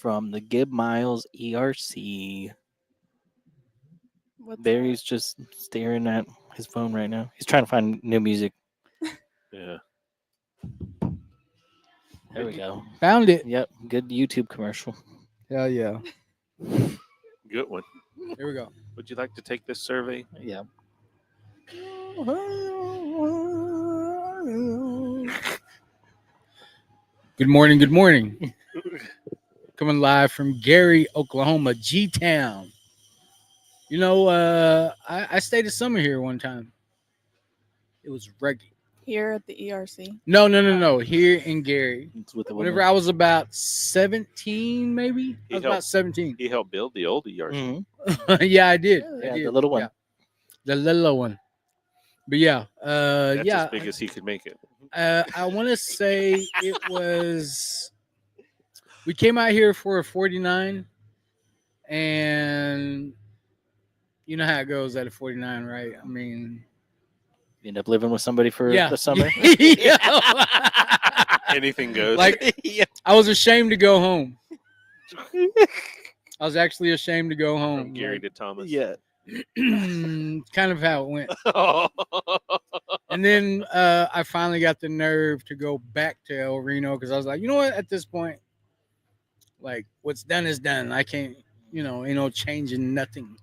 from the Gib Miles ERC. What's Barry's just staring at his phone right now. He's trying to find new music. Yeah. There we go. Found it. Yep, good YouTube commercial. Hell yeah. Good one. Here we go. Would you like to take this survey? Yeah. Good morning. Good morning. Coming live from Geary, Oklahoma, G-Town. You know, I stayed a summer here one time. It was reggae. here at the ERC? No. Here in Geary. It's with the Whenever woman. I was about 17, maybe. I was about 17. He helped build the old ERC. Mhm. Yeah, I did. Really? I Yeah, did. the little one. Yeah. The little one. But yeah, That's yeah. as big as he could make it. I want to say it was. We came out here for a 49, and you know how it goes at a 49, right? I mean, You end up living with somebody for yeah, the summer. Yeah. Anything goes. Like, Yeah. I was ashamed to go home. I was actually ashamed to go home. from Geary to Thomas. Yeah. Kind of how it went. And then I finally got the nerve to go back to El Reno because I was like, you know what? At this point, like, what's done is done. I can't, ain't no changing nothing.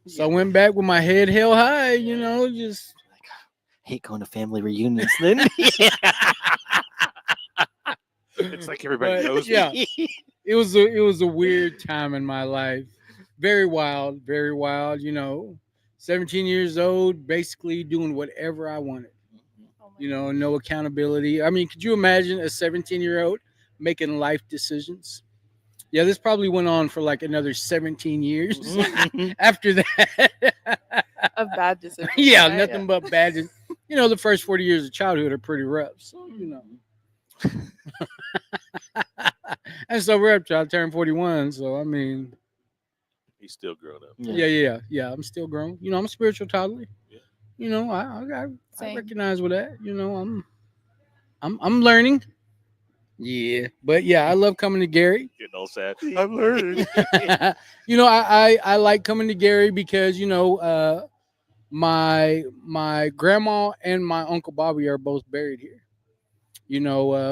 So I went back with my head held high, just. Hate going to family reunions. Then It's like everybody But, knows. yeah. Me. It was a weird time in my life. Very wild, 17 years old, basically doing whatever I wanted. Oh my No accountability. I mean, could you imagine a 17-year-old making life decisions? Yeah, this probably went on for like another 17 years after that. of bad decisions. Yeah, right? nothing but bad. The first 40 years of childhood are pretty rough. So, And so we're up to I turned 41. So, I mean, He's still grown up. yeah. I'm still grown. I'm a spiritual toddler. Yeah. I Same. recognize with that. I'm learning. Yeah, but yeah, I love coming to Geary. Getting all sad. I'm learning. I like coming to Geary because my grandma and my Uncle Bobby are both buried here.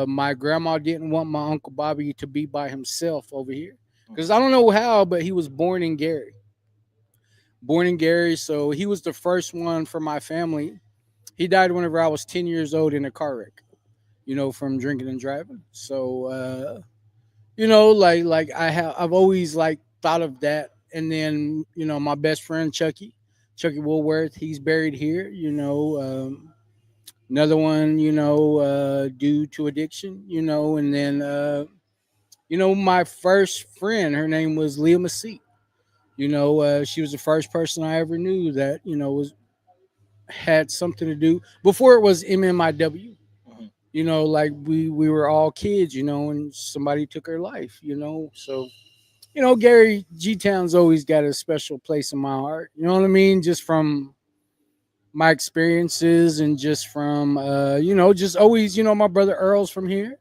My grandma didn't want my Uncle Bobby to be by himself over here because I don't know how, but he was born in Geary. So he was the first one for my family. He died whenever I was 10 years old in a car wreck, from drinking and driving. So, I've always thought of that. And then, my best friend, Chucky Woolworth, he's buried here, another one, due to addiction, and then, my first friend, her name was Leah Masseet. She was the first person I ever knew that, had something to do before it was MMIW. We were all kids, and somebody took her life, So, Gary G-Town's always got a special place in my heart. You know what I mean? Just from my experiences and just from, just always, my brother Earl's from here.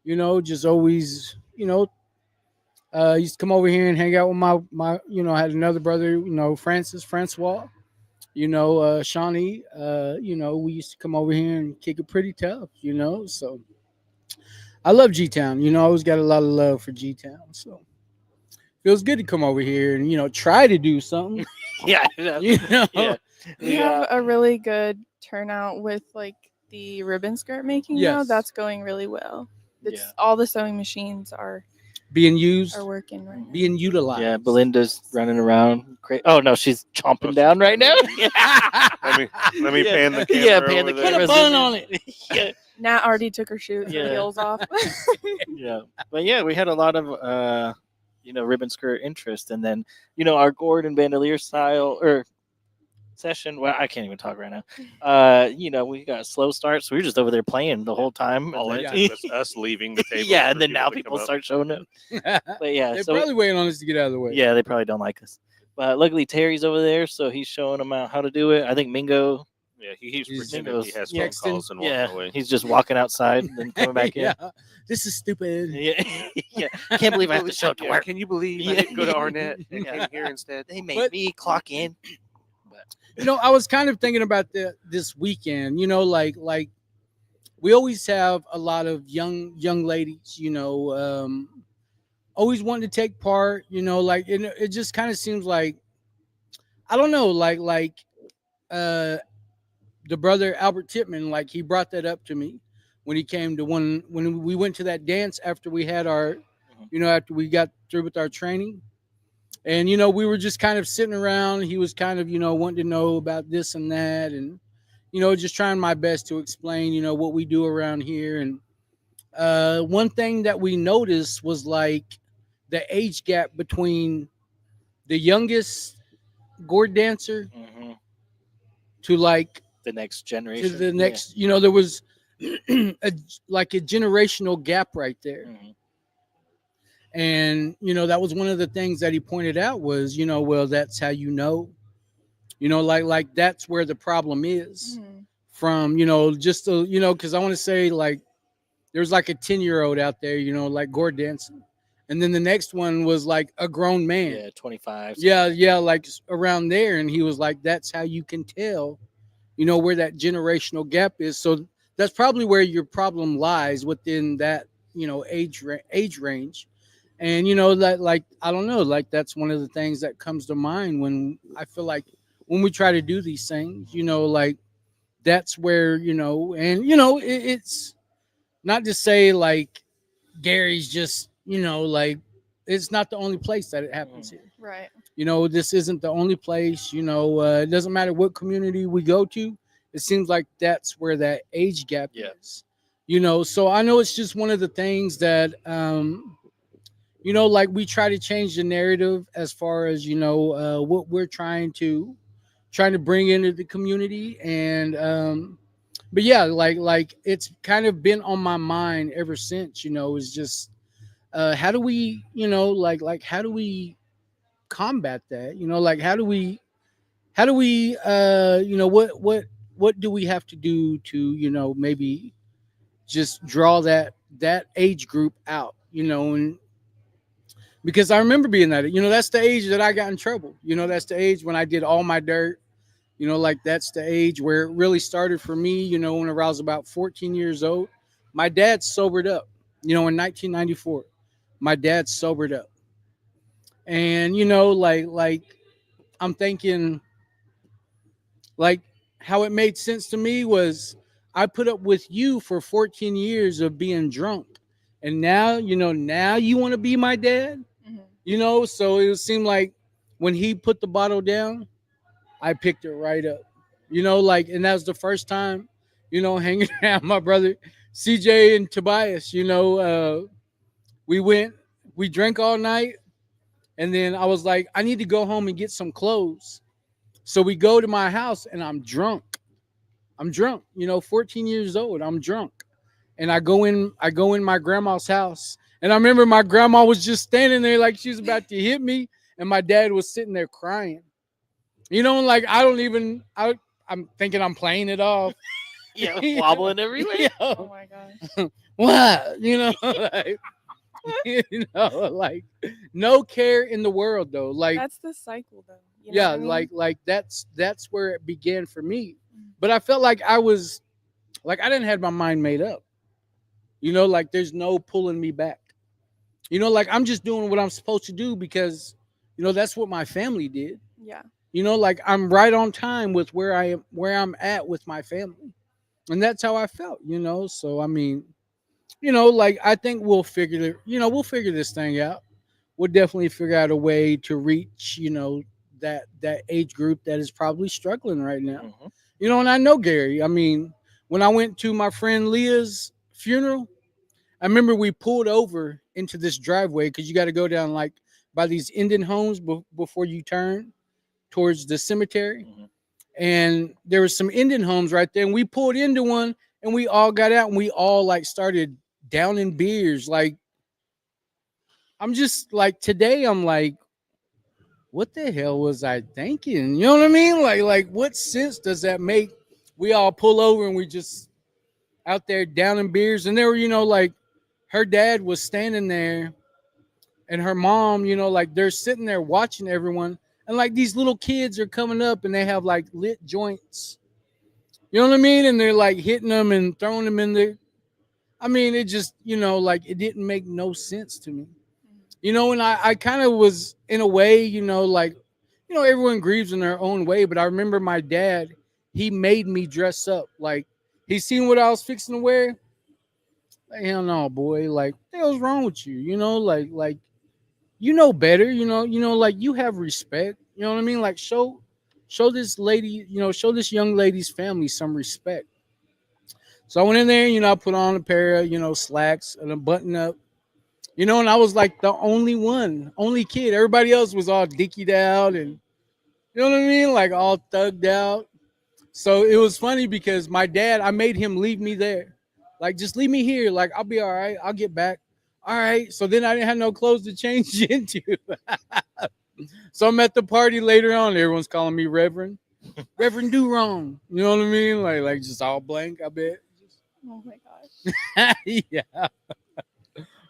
Just always, used to come over here and hang out with my I had another brother, Francois. Shawnee, we used to come over here and kick it pretty tough, So I love G-Town. I always got a lot of love for G-Town. So feels good to come over here and, try to do something. Yeah. Yeah. We have a really good turnout with the ribbon skirt making now. Yes. That's going really well. It's Yeah. all the sewing machines are Being used, working right now. being utilized. Yeah, Belinda's running around. Oh no, she's chomping down right now. Let me Yeah. pan the camera. Yeah, pan the over camera. there. Put a bun on it. Yeah, Nat already took her shoes Yeah. and heels off. yeah. But yeah, we had a lot of ribbon skirt interest, and then our Gordon bandolier style or session. Well, I can't even talk right now. We got a slow start, so we were just over there playing the whole time. All and it then- took was us leaving the table. yeah, for and then now to people come up. start showing up. But yeah, They're so probably waiting on us to get out of the way. yeah, they probably don't like us. But luckily Terry's over there, so he's showing them out how to do it. I think Mingo Yeah, he keeps He's- pretending he has he phone extend- calls and walking Yeah, away. he's just walking outside and then coming back in. Yeah, this is stupid. Yeah, yeah. Can't believe I have to show up to Yeah, work. Can you believe Yeah. I didn't go to Arnett and Yeah. came here instead? They made But- me clock in. But I was kind of thinking about this weekend. Like we always have a lot of young ladies. Always wanting to take part. Like it just kind of seems like I don't know. Uh, the brother Albert Titman, like he brought that up to me when he came to when we went to that dance after we had our, after we got through with our training. And, we were just kind of sitting around. He was kind of, wanting to know about this and that. And, just trying my best to explain, what we do around here. And one thing that we noticed was like the age gap between the youngest gourd dancer to like the next to generation. the next, there was like a generational gap right there. Mhm. And, that was one of the things that he pointed out was, well, that's how like that's where the problem is from, just, because I want to say like there's like a 10-year-old out there, like gourd dancing. And then the next one was like a grown man. Yeah, 25. Yeah, like around there. And he was like, that's how you can tell, where that generational gap is. So that's probably where your problem lies within that, age range. And, that like, I don't know, like that's one of the things that comes to mind when I feel like when we try to do these things, like that's where, and, it's not to say like Gary's just, like it's not the only place that it happens here. Right. This isn't the only place, it doesn't matter what community we go to. It seems like that's where that age gap is, so I know it's just one of the things that, like we try to change the narrative as far as, what we're trying to bring into the community. And, but yeah, like it's kind of been on my mind ever since, is just, how do we, like how do we combat that? Like how do we, what do we have to do to, maybe just draw that age group out, and because I remember being that, that's the age that I got in trouble. That's the age when I did all my dirt. Like that's the age where it really started for me, when I was about 14 years old. My dad sobered up, in 1994. My dad sobered up. And, like I'm thinking, like how it made sense to me was I put up with you for 14 years of being drunk. And now, now you want to be my dad? So it seemed like when he put the bottle down, I picked it right up, like, and that was the first time, hanging around my brother CJ and Tobias, we drank all night. And then I was like, I need to go home and get some clothes. So we go to my house and I'm drunk, 14 years old. I'm drunk. And I go in my grandma's house. And I remember my grandma was just standing there like she was about to hit me. And my dad was sitting there crying. Like I'm thinking I'm playing it off. Yeah, wobbling everywhere. Oh my gosh. What? Like no care in the world though. Like That's the cycle though. You know yeah, what I mean? like that's where it began for me. But I felt like I was like I didn't have my mind made up. Like there's no pulling me back. Like I'm just doing what I'm supposed to do because that's what my family did. Yeah. Like I'm right on time with where I'm at with my family. And that's how I felt, So I mean, like I think we'll figure this thing out. We'll definitely figure out a way to reach, that age group that is probably struggling right now. And I know Gary. I mean, when I went to my friend Leah's funeral, I remember we pulled over into this driveway because you got to go down like by these Indian homes before you turn towards the cemetery. And there was some Indian homes right there. And we pulled into one and we all got out and we all like started downing beers. Like, I'm just like, today I'm like, what the hell was I thinking? You know what I mean? Like what sense does that make we all pull over and we just out there downing beers. And there were, like her dad was standing there and her mom, like they're sitting there watching everyone. And like these little kids are coming up and they have like lit joints. You know what I mean? And they're like hitting them and throwing them in there. I mean, it just, like it didn't make no sense to me. And I kind of was in a way, like, everyone grieves in their own way. But I remember my dad, he made me dress up. Like, he seen what I was fixing to wear. Like, hell no, boy. Like, what the hell's wrong with you? Like, better, like you have respect. You know what I mean? Like, show this lady, show this young lady's family some respect. So I went in there, I put on a pair of, slacks and a button up. And I was like the only kid. Everybody else was all dickied out and, you know what I mean? Like all thugged out. So it was funny because my dad, I made him leave me there. Like, just leave me here. Like, I'll be all right. I'll get back. All right. So then I didn't have no clothes to change into. So I'm at the party later on. Everyone's calling me Reverend. Reverend do wrong. You know what I mean? Like just all blank, I bet. Oh my gosh. Yeah.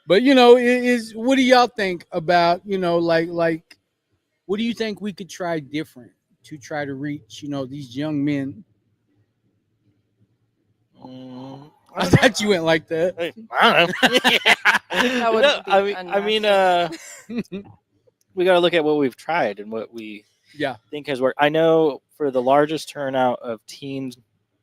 But what do y'all think about, like what do you think we could try different to try to reach, these young men? I thought you went like that. I don't know. That wouldn't be I mean, we got to look at what we've tried and what we think has worked. I know for the largest turnout of teen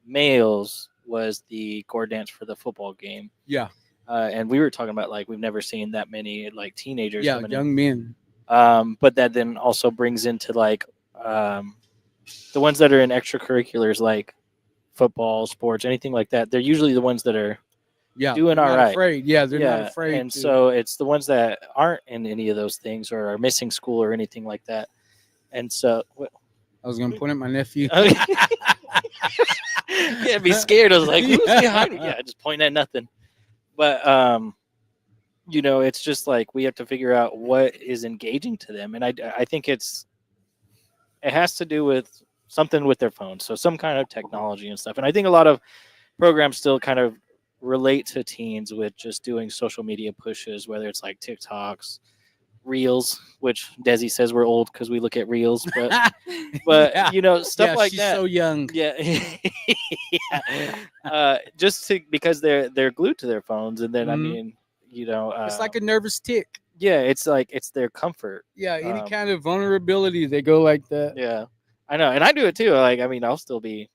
males was the gore dance for the football game. Yeah. And we were talking about like we've never seen that many like teenagers. Yeah, young men. But that then also brings into like the ones that are in extracurriculars like football, sports, anything like that. They're usually the ones that are doing all right. Afraid. Yeah, they're not afraid. And so it's the ones that aren't in any of those things or are missing school or anything like that. And so I was gonna point at my nephew. Yeah, be scared. I was like, who's behind me? Yeah, just pointing at nothing. But it's just like we have to figure out what is engaging to them, and I think it has to do with something with their phones, so some kind of technology and stuff. And I think a lot of programs still kind of relate to teens with just doing social media pushes, whether it's like TikToks, Reels, which Desi says we're old because we look at Reels, but stuff like she's that. So young. Yeah, just because they're glued to their phones, and then I mean, it's like a nervous tick. Yeah, it's like it's their comfort. Yeah, any kind of vulnerability, they go like that. Yeah, I know, and I do it too. Like, I mean, I'll still be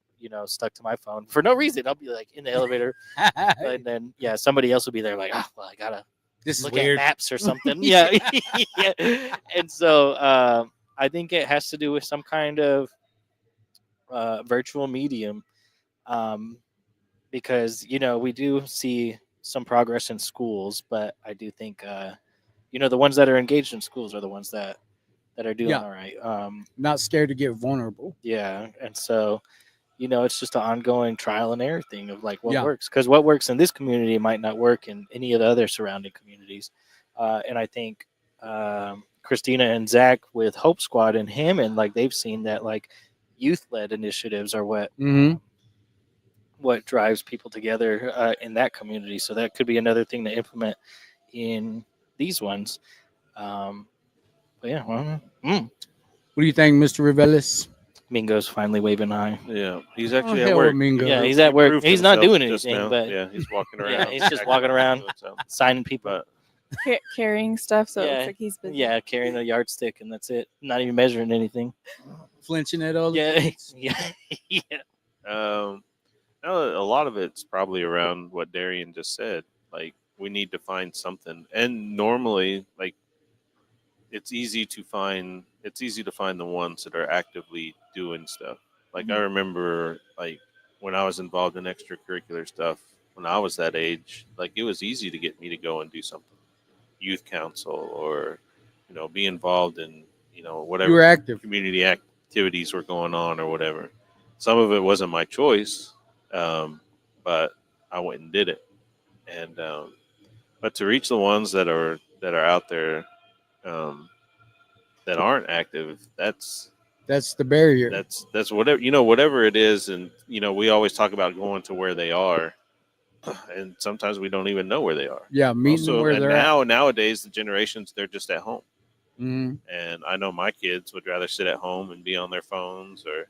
stuck to my phone for no reason. I'll be like in the elevator, and then somebody else will be there like, oh, well, I gotta. This is look weird. at maps or something. Yeah. And so I think it has to do with some kind of virtual medium because, we do see some progress in schools, but I do think, the ones that are engaged in schools are the ones that are doing all right. Not scared to get vulnerable. Yeah. And so, it's just an ongoing trial and error thing of like what works, because what works in this community might not work in any of the other surrounding communities. And I think Christina and Zach with Hope Squad and Hammond, like they've seen that like youth-led initiatives are what drives people together in that community. So that could be another thing to implement in these ones. But yeah, well, what do you think, Mr. Rivelis? Mingo's finally waving high. Yeah, he's actually at work. Mingo. Yeah, he's at work. He's not doing anything, but he's walking around. Yeah, he's just walking around, signing people, carrying stuff. So it looks like he's busy. Yeah, carrying a yardstick, and that's it. Not even measuring anything. Flinching at all. Yeah. A lot of it's probably around what Darian just said. Like, we need to find something, and normally, like, it's easy to find the ones that are actively doing stuff. Like, I remember, like, when I was involved in extracurricular stuff when I was that age, like, it was easy to get me to go and do something, youth council, or be involved in whatever you were active community activities were going on or whatever. Some of it wasn't my choice, but I went and did it. And but to reach the ones that are out there that aren't active, that's That's the barrier. That's whatever it is, and we always talk about going to where they are, and sometimes we don't even know where they are. Yeah, meeting them where and they're at. nowadays the generations, they're just at home. Mhm. And I know my kids would rather sit at home and be on their phones or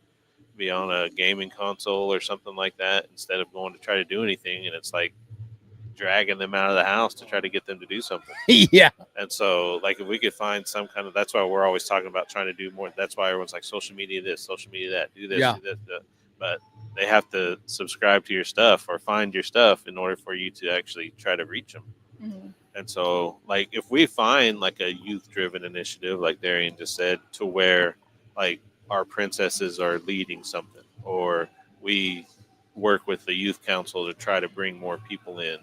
be on a gaming console or something like that instead of going to try to do anything. And it's like dragging them out of the house to try to get them to do something. Yeah. And so, like, if we could find some kind of, that's why we're always talking about trying to do more. That's why everyone's like social media this, social media that, do this, Yeah. do this. But they have to subscribe to your stuff or find your stuff in order for you to actually try to reach them. Mm-hmm. And so, like, if we find like a youth-driven initiative, like Darian just said, to where like our princesses are leading something, or we work with the youth council to try to bring more people in,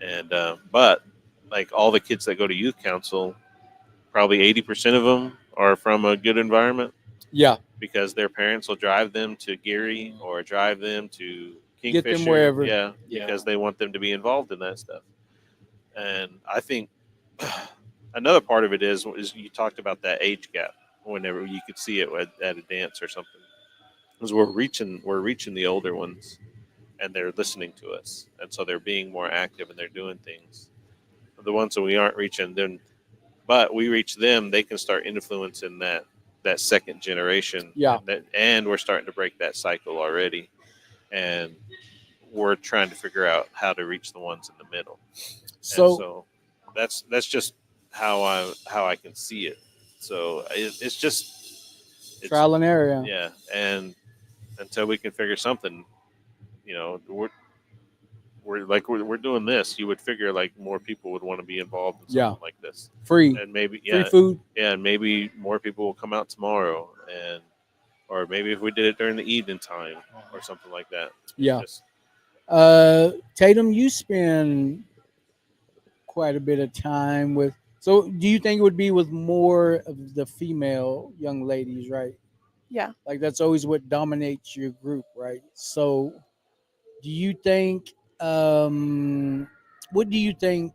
and but like all the kids that go to youth council, probably 80% of them are from a good environment Yeah. because their parents will drive them to Geary or drive them to Get Kingfisher. them wherever. Yeah, Yeah. because they want them to be involved in that stuff. And I think another part of it is you talked about that age gap. Whenever you could see it at a dance or something, because we're reaching the older ones, and they're listening to us, and so they're being more active and they're doing things. The ones that we aren't reaching, then, but we reach them, they can start influencing that second generation. Yeah. And we're starting to break that cycle already, and we're trying to figure out how to reach the ones in the middle. So That's just how I can see it. So it's just trial and error. yeah, and until we can figure something, we're doing this. You would figure like more people would want to be involved in something like this, Free. and maybe Free food. yeah, and maybe more people will come out tomorrow, or maybe if we did it during the evening time or something like that. Yeah. Just, Tatum, you spend quite a bit of time with. So, do you think it would be with more of the female young ladies, right? Yeah. Like that's always what dominates your group, right? So, do you think? What do you think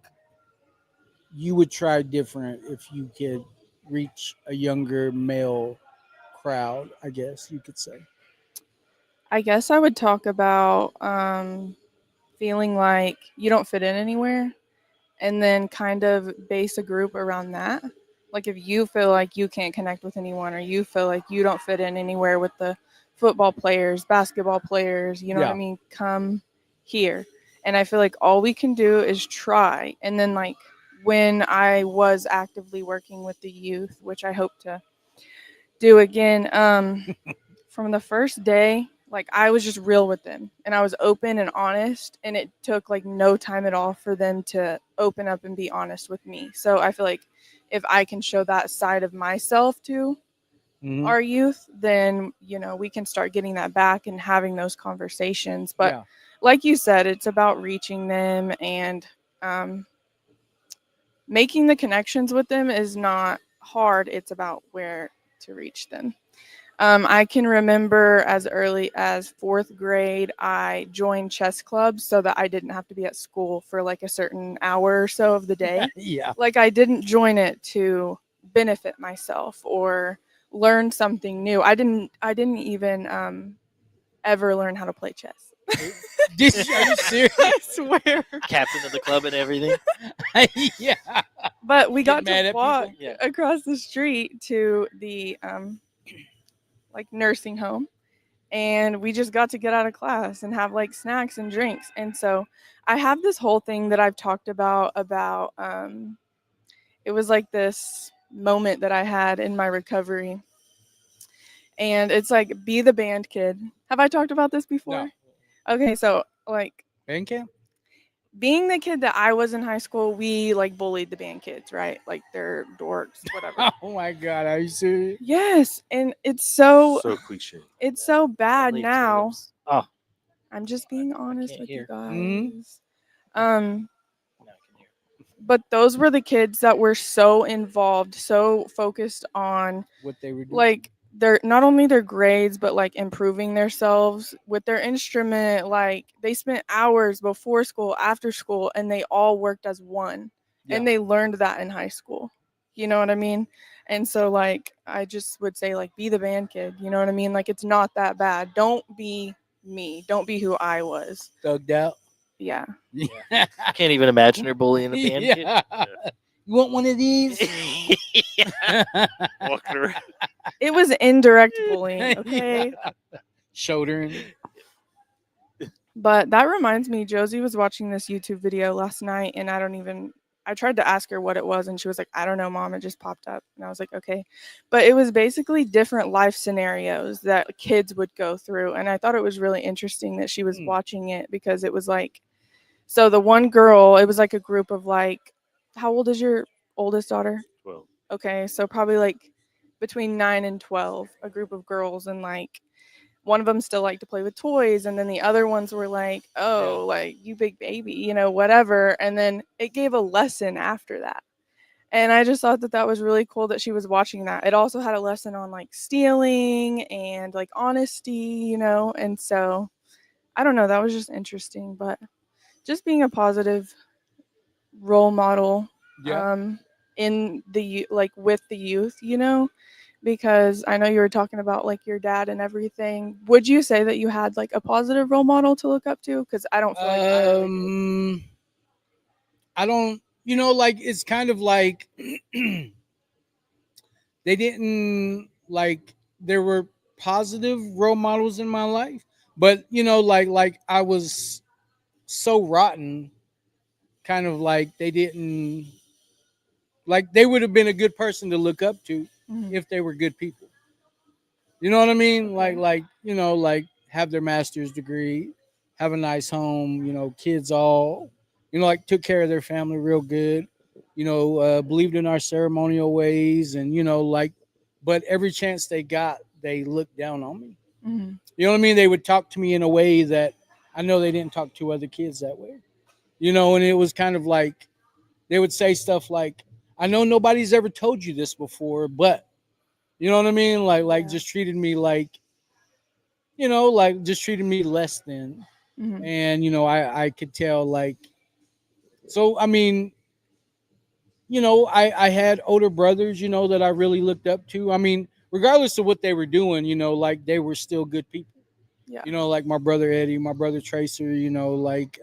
you would try different if you could reach a younger male crowd? I guess you could say. I guess I would talk about feeling like you don't fit in anywhere, and then kind of base a group around that. Like if you feel like you can't connect with anyone, or you feel like you don't fit in anywhere with the football players, basketball players, you know what I mean? Come here. And I feel like all we can do is try. And then like when I was actively working with the youth, which I hope to do again, from the first day, like I was just real with them and I was open and honest, and it took like no time at all for them to open up and be honest with me. So I feel like if I can show that side of myself to our youth, then we can start getting that back and having those conversations. But like you said, it's about reaching them, and making the connections with them is not hard. It's about where to reach them. I can remember as early as 4th grade, I joined chess clubs so that I didn't have to be at school for like a certain hour or so of the day. Like I didn't join it to benefit myself or learn something new. I didn't even ever learn how to play chess. Are you serious? I swear. Captain of the club and everything. Yeah. But we got mad to at walk people? Yeah. across the street to the like nursing home, and we just got to get out of class and have like snacks and drinks. And so I have this whole thing that I've talked about it was like this moment that I had in my recovery, and it's like be the band kid. Have I talked about this before? No. Okay, so like Band camp? being the kid that I was in high school, we like bullied the band kids, right? Like they're dorks, whatever. Oh my God, are you serious? Yes, and it's so cliche. it's so bad Leave now. tulips. Oh, I'm just being honest can't with hear. you guys. Mhm. no, I can hear. But those were the kids that were so involved, so focused on What they were doing? like their not only their grades, but like improving themselves with their instrument. Like they spent hours before school, after school, and they all worked as one. Yeah. And they learned that in high school. You know what I mean? And so like I just would say like be the band kid, you know what I mean? Like it's not that bad. Don't be me. Don't be who I was. Thugged out. Yeah. Yeah. I can't even imagine her bullying a band kid. You want one of these? Walking around. It was indirect bullying, okay? Shouldering. But that reminds me, Josie was watching this YouTube video last night, and I tried to ask her what it was, and she was like, I don't know, Mom, it just popped up. And I was like, okay. But it was basically different life scenarios that kids would go through. And I thought it was really interesting that she was watching it, because it was like, so the one girl, it was like a group of like, how old is your oldest daughter? 12. Okay, so probably like between 9 and 12, a group of girls, and like one of them still liked to play with toys, and then the other ones were like, oh, like you big baby, you know, whatever. And then it gave a lesson after that. And I just thought that that was really cool that she was watching that. It also had a lesson on like stealing and like honesty, you know. And so I don't know, that was just interesting. But just being a positive role model in the like with the youth, you know, because I know you were talking about like your dad and everything. Would you say that you had like a positive role model to look up to? Because I don't feel like I really did. I don't, you know, like it's kind of like they didn't like, there were positive role models in my life, but you know, like I was so rotten, kind of like they didn't, like they would have been a good person to look up to if they were good people. You know what I mean? Okay. Like you know, like have their master's degree, have a nice home, you know, kids all, you know, like took care of their family real good, you know, believed in our ceremonial ways, and you know, like, but every chance they got, they looked down on me. Mhm. You know what I mean? They would talk to me in a way that I know they didn't talk to other kids that way. You know, and it was kind of like they would say stuff like, "I know nobody's ever told you this before, but," you know what I mean? Like Yeah. just treated me like, you know, like just treated me less than. Mhm. And, you know, I could tell like, so, I mean, you know, I had older brothers, you know, that I really looked up to. I mean, regardless of what they were doing, you know, like they were still good people. Yeah. You know, like my brother Eddie, my brother Tracer, you know, like,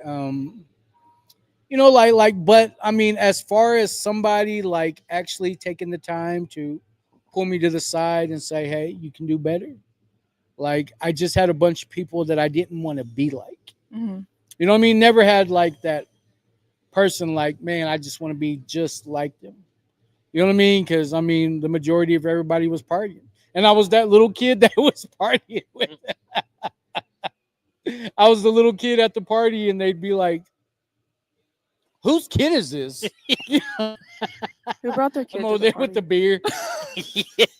you know, like, but I mean, as far as somebody like actually taking the time to pull me to the side and say, hey, you can do better. Like, I just had a bunch of people that I didn't want to be like. Mhm. You know what I mean? Never had like that person like, man, I just want to be just like them. You know what I mean? Because I mean, the majority of everybody was partying, and I was that little kid that was partying with. I was the little kid at the party, and they'd be like, "Whose kid is this?" Who brought their kid I'm to over the there party? with the beer.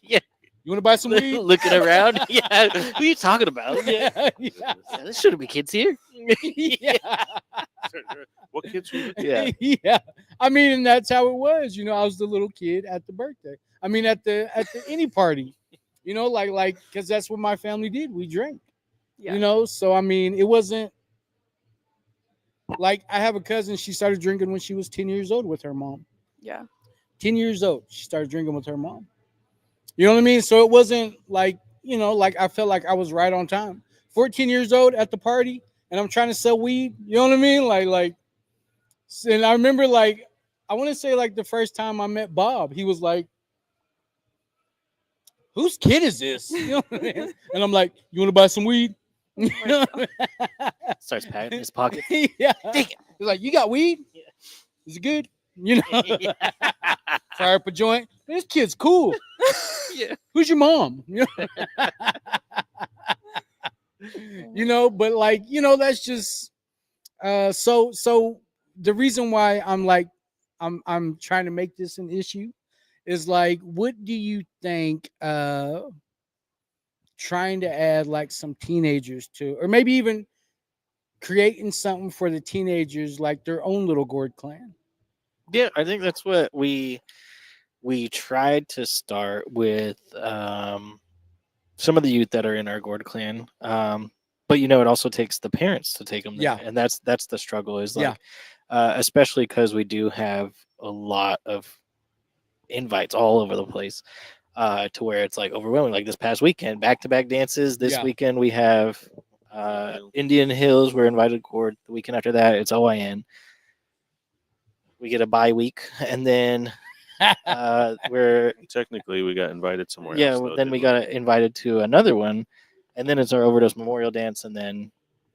Yeah. You want to buy some weed? Looking around. Yeah. Who are you talking about? Yeah. Yeah. There shouldn't be kids here. Yeah. What kids were you? Yeah. Yeah. I mean, and that's how it was. You know, I was the little kid at the birthday. I mean, at the any party. You know, like because that's what my family did. We drank. Yeah. You know, so I mean, it wasn't like I have a cousin. She started drinking when she was 10 years old with her mom. Yeah. 10 years old, she started drinking with her mom. You know what I mean? So it wasn't like, you know, like I felt like I was right on time. 14 years old at the party, and I'm trying to sell weed. You know what I mean? Like, and I remember like, I want to say like the first time I met Bob, he was like, "Whose kid is this?" You know what I mean? And I'm like, "You want to buy some weed?" Starts patting his pocket. Yeah. Take it. He's like, "You got weed? Yeah. Is it good?" You know, Yeah. fire up a joint. This kid's cool. Yeah. Who's your mom? You know? You know, but like, you know, that's just so the reason why I'm like I'm trying to make this an issue is like, what do you think trying to add like some teenagers to, or maybe even creating something for the teenagers, like their own little gourd clan? Yeah, I think that's what we tried to start with some of the youth that are in our gourd clan. But you know, it also takes the parents to take them there, Yeah. and that's the struggle. Is Yeah. like, especially because we do have a lot of invites all over the place, to where it's like overwhelming. Like this past weekend, back-to-back dances. This Yeah. weekend we have Indian Hills. We're invited court. The weekend after that, it's OIN. We get a bye week, and then we're Technically, we got invited somewhere yeah. else. Though, Then we didn't got invited to another one, and then it's our overdose memorial dance, and then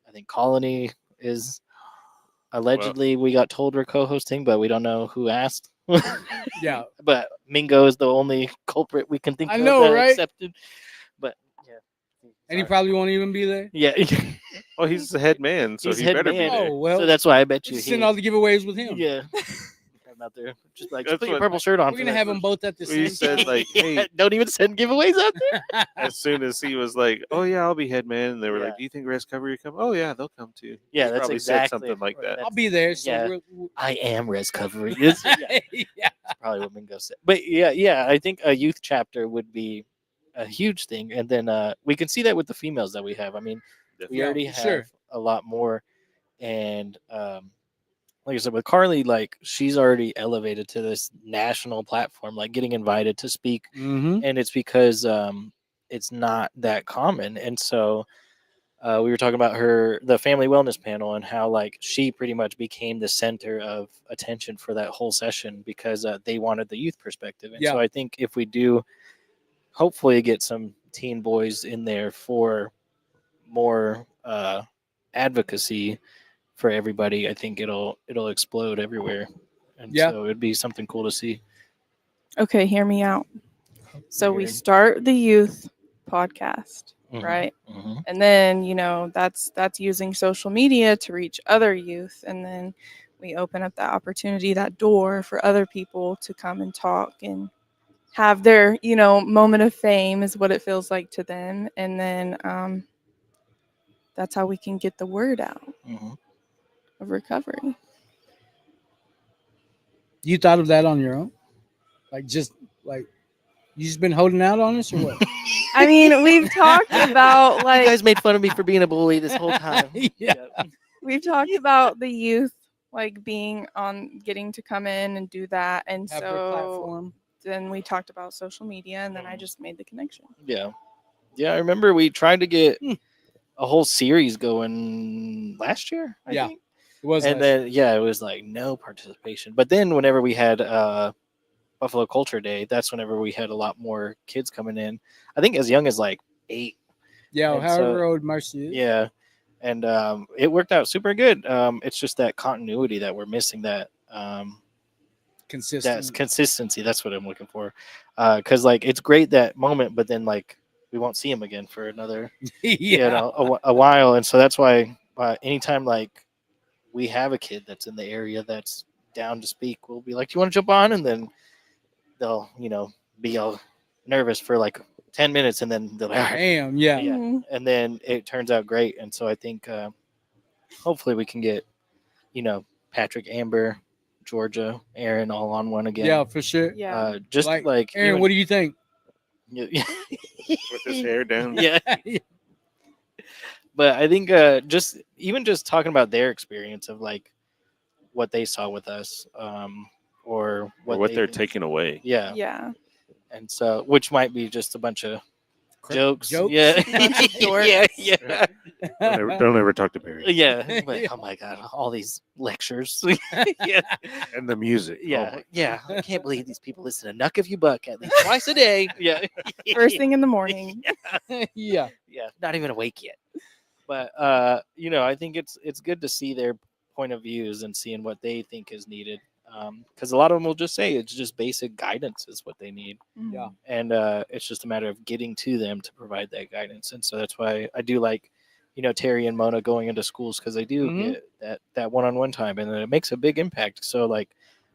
I think Colony is allegedly we got told we're co-hosting, but we don't know who asked. Yeah. But Mingo is the only culprit we can think I of know, that right? accepted. But yeah, And he sorry. probably won't even be there. Yeah. Well, he's the head man, so He's he head better man. be there. Oh well. So that's why I bet you send all the giveaways with him. yeah. I'm out there just like That's put your what- purple shirt on. We're for gonna that have them first. both at the We same said, time. like, hey, Yeah, don't even send giveaways out there. as soon as he was like, "Oh yeah, I'll be head man," and they were Yeah. like, "Do you think Res Recovery come?" "Oh yeah, they'll come too." Yeah, He that's probably exactly said something like that. I'll be there. So Yeah. we're I am res covery. It's, yeah, yeah. that's probably what Mingo said. But yeah, I think a youth chapter would be a huge thing, and then we can see that with the females that we have. I mean, we Definitely. already for have sure. a lot more, and like I said, with Carly, like she's already elevated to this national platform, like getting invited to speak, Mm-hmm. and it's because it's not that common, and so we were talking about the family wellness panel and how like she pretty much became the center of attention for that whole session because they wanted the youth perspective, and so Yeah. I think if we do hopefully get some teen boys in there for more advocacy for everybody, I think it'll explode everywhere, and Yeah. so it'd be something cool to see. Okay, hear me out. So we Hearing. start the youth podcast, Mhm, right? mhm. And then, that's using social media to reach other youth, and then we open up that opportunity, that door for other people to come and talk and have their, moment of fame is what it feels like to them, and then that's how we can get the word out Mhm. of recovery. You thought of that on your own? Like you just been holding out on us or what? I mean, we've talked about You like guys made fun of me for being a bully this whole time. Yeah. we've talked about the youth like being on getting to come in and do that, and Have their so platform. then we talked about social media, and then I just made the connection. Yeah. I remember we tried to get Hmm. a whole series going last year. I Yeah. think. It was And last then it was like no participation. But then whenever we had Buffalo Culture Day, that's whenever we had a lot more kids coming in. I think as young as like 8. yeah, and however so- old Marcy is. Yeah. And it worked out super good. It's just that continuity that we're missing. That Consistent. that's consistency. That's what I'm looking for. Because like it's great that moment, but then like we won't see him again for another yeah. a while, and so that's why anytime like we have a kid that's in the area that's down to speak, we'll be like, "Do you want to jump on?" And then they'll be all nervous for like 10 minutes, and then they'll be, "All right." Damn. Yeah. Yeah. Mhm. And then it turns out great, and so I think hopefully we can get Patrick, Amber, Georgia, Aaron all on one again. Yeah, for sure. Yeah. Just like Aaron, even- what do you think? yeah. With his hair down. Yeah. But I think just talking about their experience of like what they saw with us, or Or what what they're think- taking away. Yeah. Yeah. And so which might be just a bunch of jokes. Jokes? Yeah. Bunch of yeah. dorks. Yeah. Don't ever talk to Barry. Yeah. But, oh my god, all these lectures. yeah. And the music. Oh Yeah. my- Yeah. I can't believe these people listen to Nuck If You Buck at least twice a day. Yeah. First thing in the morning. yeah. Yeah, not even awake yet. But I think it's good to see their point of views and seeing what they think is needed. Because a lot of them will just say it's just basic guidance is what they need, Yeah. and it's just a matter of getting to them to provide that guidance. And so that's why I do like, Terry and Mona going into schools because they do Mhm. get that one-on-one time, and then it makes a big impact. So like,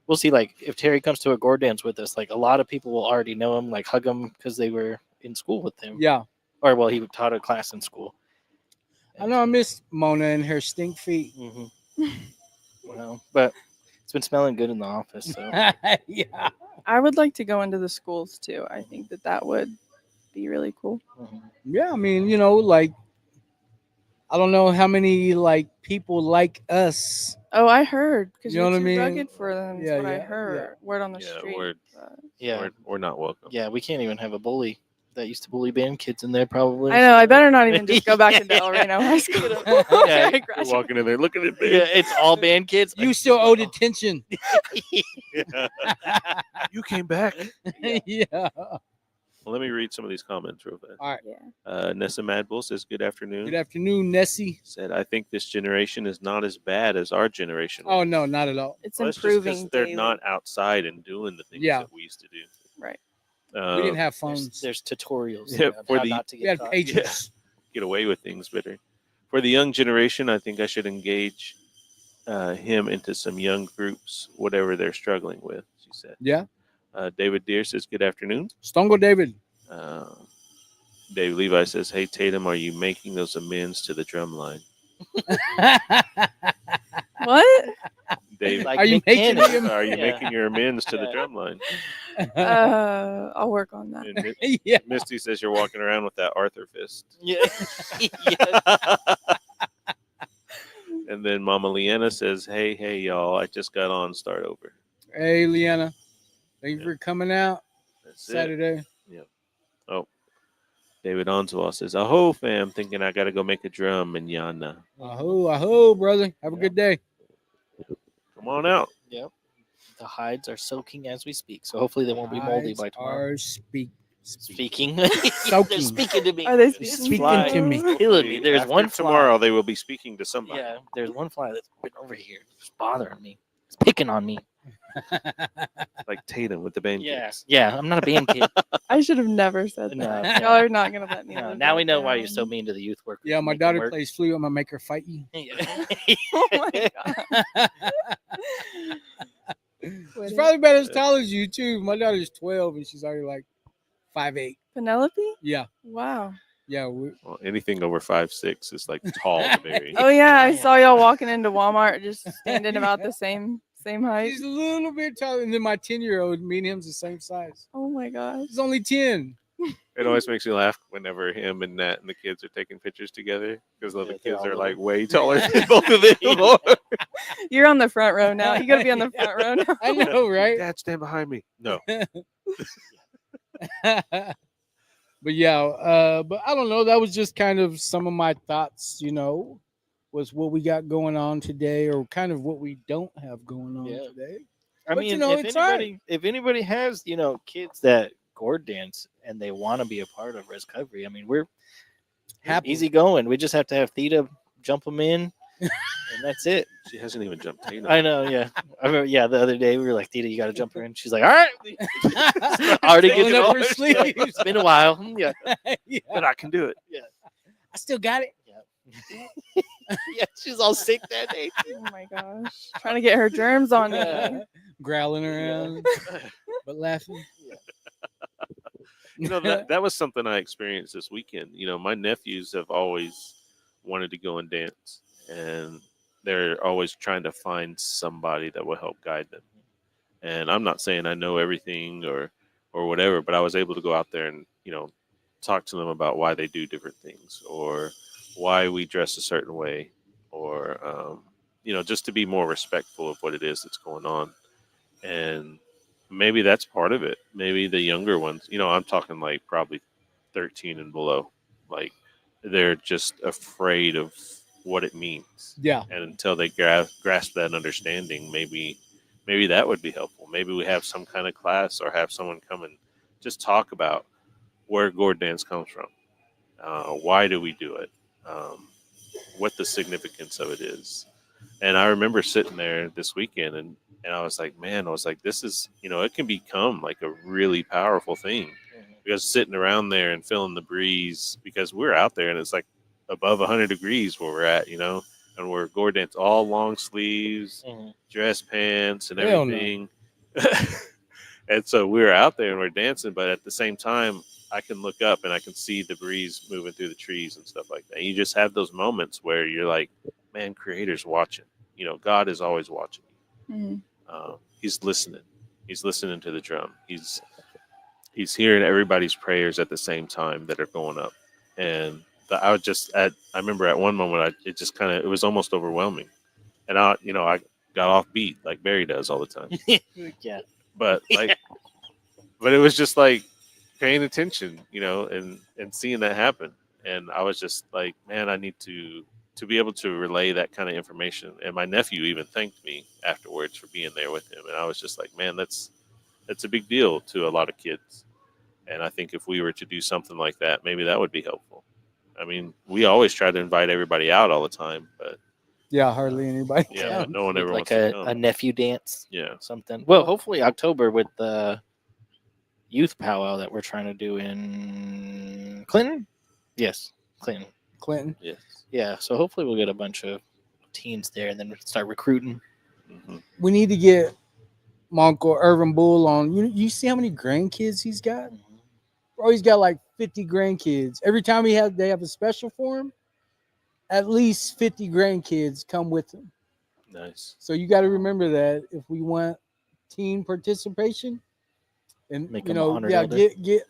we'll see. Like if Terry comes to a gourd dance with us, like a lot of people will already know him, like hug him because they were in school with him, Yeah. or well, he taught a class in school. I know I miss Mona and her stink feet. Well, but it's been smelling good in the office. So yeah. I would like to go into the schools too. I think that would be really cool. mhm. Yeah, I mean, I don't know how many like people like us. Oh, I heard because You you're know what I too mean? rugged for them. Is Yeah, what I yeah, heard. Word on the Yeah, street. word. but- Yeah, We're not welcome. yeah. We can't even have a bully that used to bully band kids in there. Probably. I know. I better not even just go back into Yeah. El Reno High School. Yeah. after I You're graduate. walking in there, looking at me. Yeah, it's all band kids. You still owe detention. You came back. Yeah. Well, let me read some of these comments real fast. All right. Yeah. Nessa Madbull says, "Good afternoon." Good afternoon, Nessie. Said, "I think this generation is not as bad as our generation." Oh was." no, not at all. It's Well, that's just 'cause improving they're daily. not outside and doing the things Yeah. that we used to do. Right. We didn't have There's, phones. there's tutorials Yeah, on for how the- not to We get had caught. pages. Get away with things better. For the young generation, I think I should engage him into some young groups, whatever they're struggling with," she said. Yeah. David Deere says, "Good afternoon." Stongo David. Dave Levi says, "Hey, Tatum, are you making those amends to the drum line?" What? Dave, Like Are you Nick making Cannon. him- are you Yeah. making your amends to the Yeah. drum line? I'll work on that. And Yeah. Misty says, "You're walking around with that Arthur fist." Yeah. Yeah. And then Mama Leanna says, hey, y'all, I just got on. Start over." Hey, Leanna. Thank you Yeah. for coming out That's it. Saturday. Oh, David Onswell says, "Aho, fam, thinking I got to go make a drum in Yana. Aho, aho, brother. Have a Yeah. good day. Come on out." Yep. The hides are soaking as we speak, so hopefully they won't be moldy by tomorrow. Are speaking. Speaking. Soaking. They're speaking to me. Are they It's speaking fly. to me? It's killing me. There's After one fly. tomorrow. They will be speaking to somebody. Yeah, there's one fly that's been over here. It's bothering me. It's picking on me. Like Tatum with the band Yeah. kids. Yeah, I'm not a band kid. I should have never said No, that. no. Y'all are not gonna let me. No, live now we that know why you're so down. mean to the youth workers. Yeah, my Make them daughter work. plays flute. I'm gonna make her fight you. Oh my god. She's probably about as tall as you too. My daughter's 12 and she's already like 5'8". Penelope? Yeah, Wow. yeah. Well, anything over 5'6" is like tall to Barry. Oh yeah, I Yeah. saw y'all walking into Walmart just standing about the same height. She's a little bit taller, and then my 10-year-old, me and him's the same size. Oh my gosh. He's only 10. It always makes me laugh whenever him and Nat and the kids are taking pictures together because the Yeah, other they're kids all are little. like way taller than both of them. You're on the front row now. You gotta be on the front row now. I know, right? Dad, stand behind me. No. But yeah, but I don't know. That was just kind of some of my thoughts, was what we got going on today, or kind of what we don't have going on Yeah. today. I But, mean, it's all right. if anybody has, kids that gourd dance and they want to be a part of recovery, I mean, we're Happy. easy going. We just have to have Theta jump them in, and that's it. She hasn't even jumped Tatum. I know, yeah. I remember, yeah, the other day we were like, Theta, you got to jump her in. She's like, all right. Already Rolling getting up up her sleeves. It's been a while. Yeah. Yeah. But I can do it. I still got it. Yeah, she's all sick that day. Oh my gosh. Trying to get her germs on Yeah. me. Growling around, but laughing. That was something I experienced this weekend. My nephews have always wanted to go and dance, and they're always trying to find somebody that will help guide them. And I'm not saying I know everything or whatever, but I was able to go out there and talk to them about why they do different things, or why we dress a certain way, or just to be more respectful of what it is that's going on. And maybe that's part of it. Maybe the younger ones, I'm talking like probably 13 and below, like they're just afraid of what it means. Yeah. And until they grasp that understanding, maybe that would be helpful. Maybe we have some kind of class, or have someone come and just talk about where gourd dance comes from. Why do we do it? What the significance of it is. And I remember sitting there this weekend and I was like, man, this is, it can become like a really powerful thing, because sitting around there and feeling the breeze, because we're out there and it's like above 100 degrees where we're at, and we're gourd dance, all long sleeves, dress pants and Hell no. everything. And so we were out there and we're dancing, but at the same time, I can look up and I can see the breeze moving through the trees and stuff like that. And you just have those moments where you're like, man, Creator's watching. God is always watching. Mhm. He's listening. He's listening to the drum. He's hearing everybody's prayers at the same time that are going up. And I was just I remember at one moment it was almost overwhelming, and I got off beat like Barry does all the time. Yeah. But but it was just like paying attention, and seeing that happen. And I was just like, man, I need to be able to relay that kind of information. And my nephew even thanked me afterwards for being there with him. And I was just like, man, that's a big deal to a lot of kids. And I think if we were to do something like that, maybe that would be helpful. I mean, we always try to invite everybody out all the time, but Yeah, hardly anybody. yeah, comes. but no one ever Like wants to a come. nephew dance, Yeah. something. Well, hopefully October with the youth powwow that we're trying to do in Clinton. Yes, Clinton. Clinton. Yes. Yeah, so hopefully we'll get a bunch of teens there and then start recruiting. Hmm. We need to get my Uncle Irvin Bull on. You see how many grandkids he's got? Bro, he's got like 50 grandkids. Every time they have a special for him, at least 50 grandkids come with him. Nice. So you got to remember that if we want teen participation, and Make him honored elder. get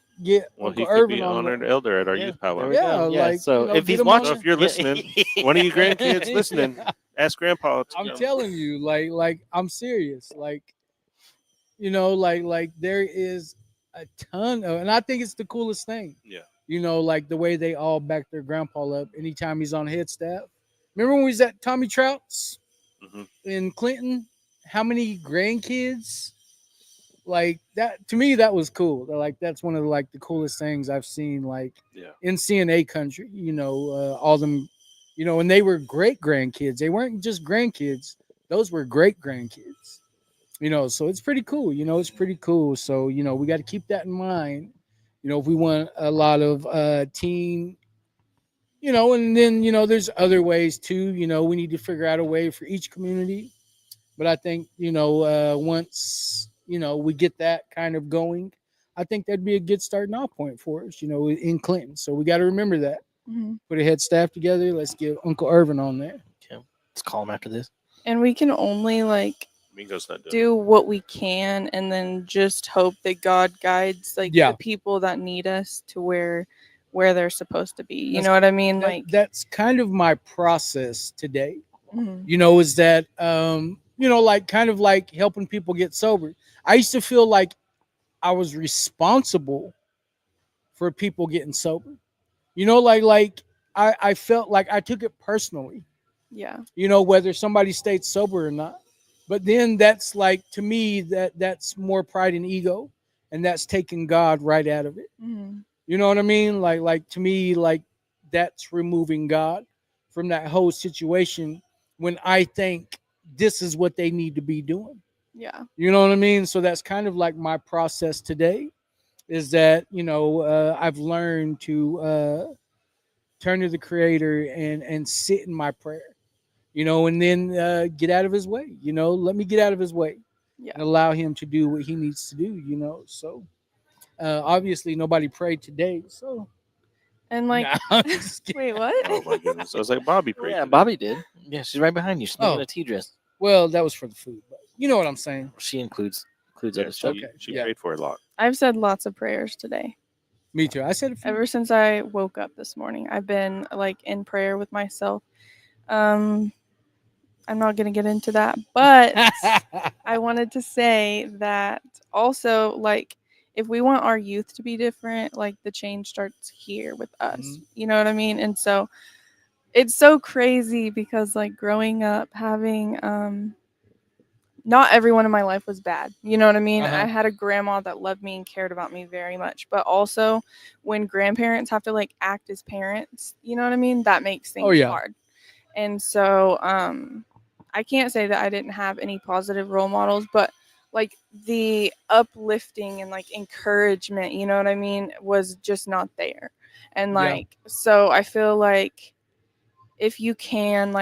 Well, Uncle he could Irvin be on honored elder at our Yeah, youth there powwow. we Yeah, go. Yeah, like, so if get he's him on. So watching, if you're listening, one of you grandkids listening, ask Grandpa to I'm come. telling you, like I'm serious. Like, like there is a ton of, and I think it's the coolest thing. Yeah. Like the way they all back their grandpa up anytime he's on head staff. Remember when we was at Tommy Trout's Hmm. in Clinton? How many grandkids? Like that to me, that was cool. Like that's one of the coolest things I've seen. Like Yeah. in CNA country, all them, and they were great grandkids. They weren't just grandkids; those were great grandkids. So it's pretty cool. It's pretty cool. So we got to keep that in mind. If we want a lot of teen, and then there's other ways too. We need to figure out a way for each community. But I think once we get that kind of going, I think that'd be a good starting off point for us. In Clinton. So we got to remember that. Mhm. Put a head staff together. Let's get Uncle Irvin on there. Okay, let's call him after this. And we can only Mingo's not doing do what we can, and then just hope that God guides Yeah. the people that need us to where they're supposed to be. You That's- know what I mean? That's kind of my process today. Mhm. Is that kind of like helping people get sober. I used to feel like I was responsible for people getting sober. I felt like I took it personally, Yeah. whether somebody stayed sober or not. But then that's like, to me, that's more pride and ego, and that's taking God right out of it. Mhm. You know what I mean? Like to me, like that's removing God from that whole situation when I think this is what they need to be doing. Yeah. You know what I mean? So that's kind of like my process today is that, I've learned to turn to the creator and sit in my prayer, and then get out of his way, let me get out of his way Yeah. and allow him to do what he needs to do, so obviously nobody prayed today. So And Nah, I'm just kidding. wait, what? Oh my goodness! I was like, Bobby prayed. Yeah, today. Bobby did. Yeah, she's right behind you. She's making Oh. a tea dress. Well, that was for the food, but you know what I'm saying. She includes Yeah, other stuff. she, Okay, she yeah. prayed for a lot. I've said lots of prayers today. Me too. I said a few. Ever since I woke up this morning, I've been in prayer with myself. I'm not gonna get into that, but I wanted to say that also, if we want our youth to be different, the change starts here with us. Mhm. You know what I mean? And so it's so crazy because growing up having not everyone in my life was bad. You know what I mean? Uh-huh. I had a grandma that loved me and cared about me very much. But also when grandparents have to act as parents, you know what I mean? That makes things yeah. hard. And so I can't say that I didn't have any positive role models, but the uplifting and encouragement, you know what I mean, was just not there. And Yeah. so I feel like if you can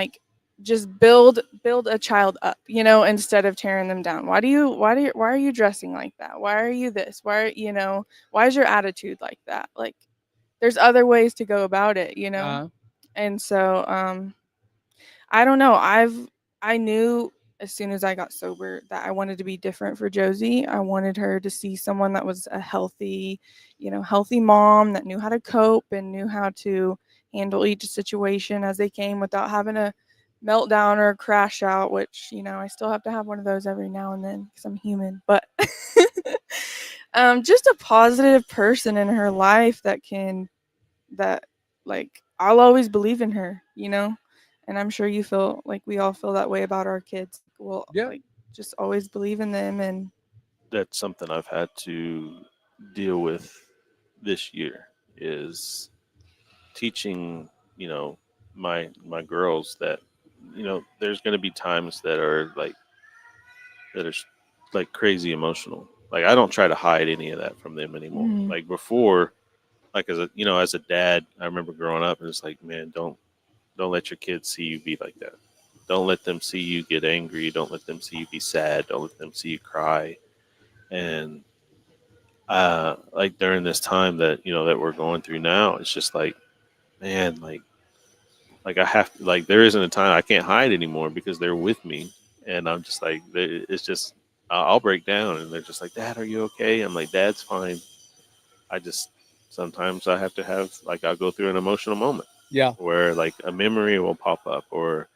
just build a child up, instead of tearing them down. Why are you dressing like that? Why are you this? Why is your attitude like that? There's other ways to go about it, Uh-huh. And so I don't know. I knew as soon as I got sober, that I wanted to be different for Josie. I wanted her to see someone that was a healthy, healthy mom that knew how to cope and knew how to handle each situation as they came without having a meltdown or a crash out, which, I still have to have one of those every now and then because I'm human. But just a positive person in her life that like I'll always believe in her, and I'm sure you feel like we all feel that way about our kids. We'll Yeah. like just always believe in them. And That's something I've had to deal with this year is teaching, my girls that, there's going to be times that are like crazy emotional. Like I don't try to hide any of that from them anymore. Mhm. Like before, like as a dad, I remember growing up and it's like, man, don't let your kids see you be like that. Don't let them see you get angry. Don't let them see you be sad. Don't let them see you cry. And like during this time that that we're going through now, it's just like, man, like I have to, like there isn't a time I can't hide anymore because they're with me, and I'm just like it's just I'll break down and they're just like, Dad, are you okay? I'm like, Dad's fine. I just sometimes I have to have like I'll go through an emotional moment Yeah. where like a memory will pop up or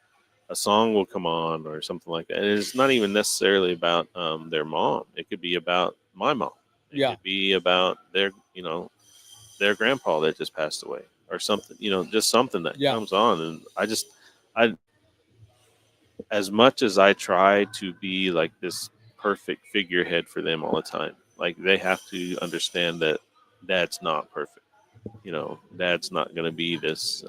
a song will come on or something like that. And it's not even necessarily about their mom. It could be about my mom. It Yeah. could be about their grandpa that just passed away or something. Just something that Yeah. comes on, and I as much as I try to be like this perfect figurehead for them all the time, like they have to understand that Dad's not perfect. Dad's not going to be this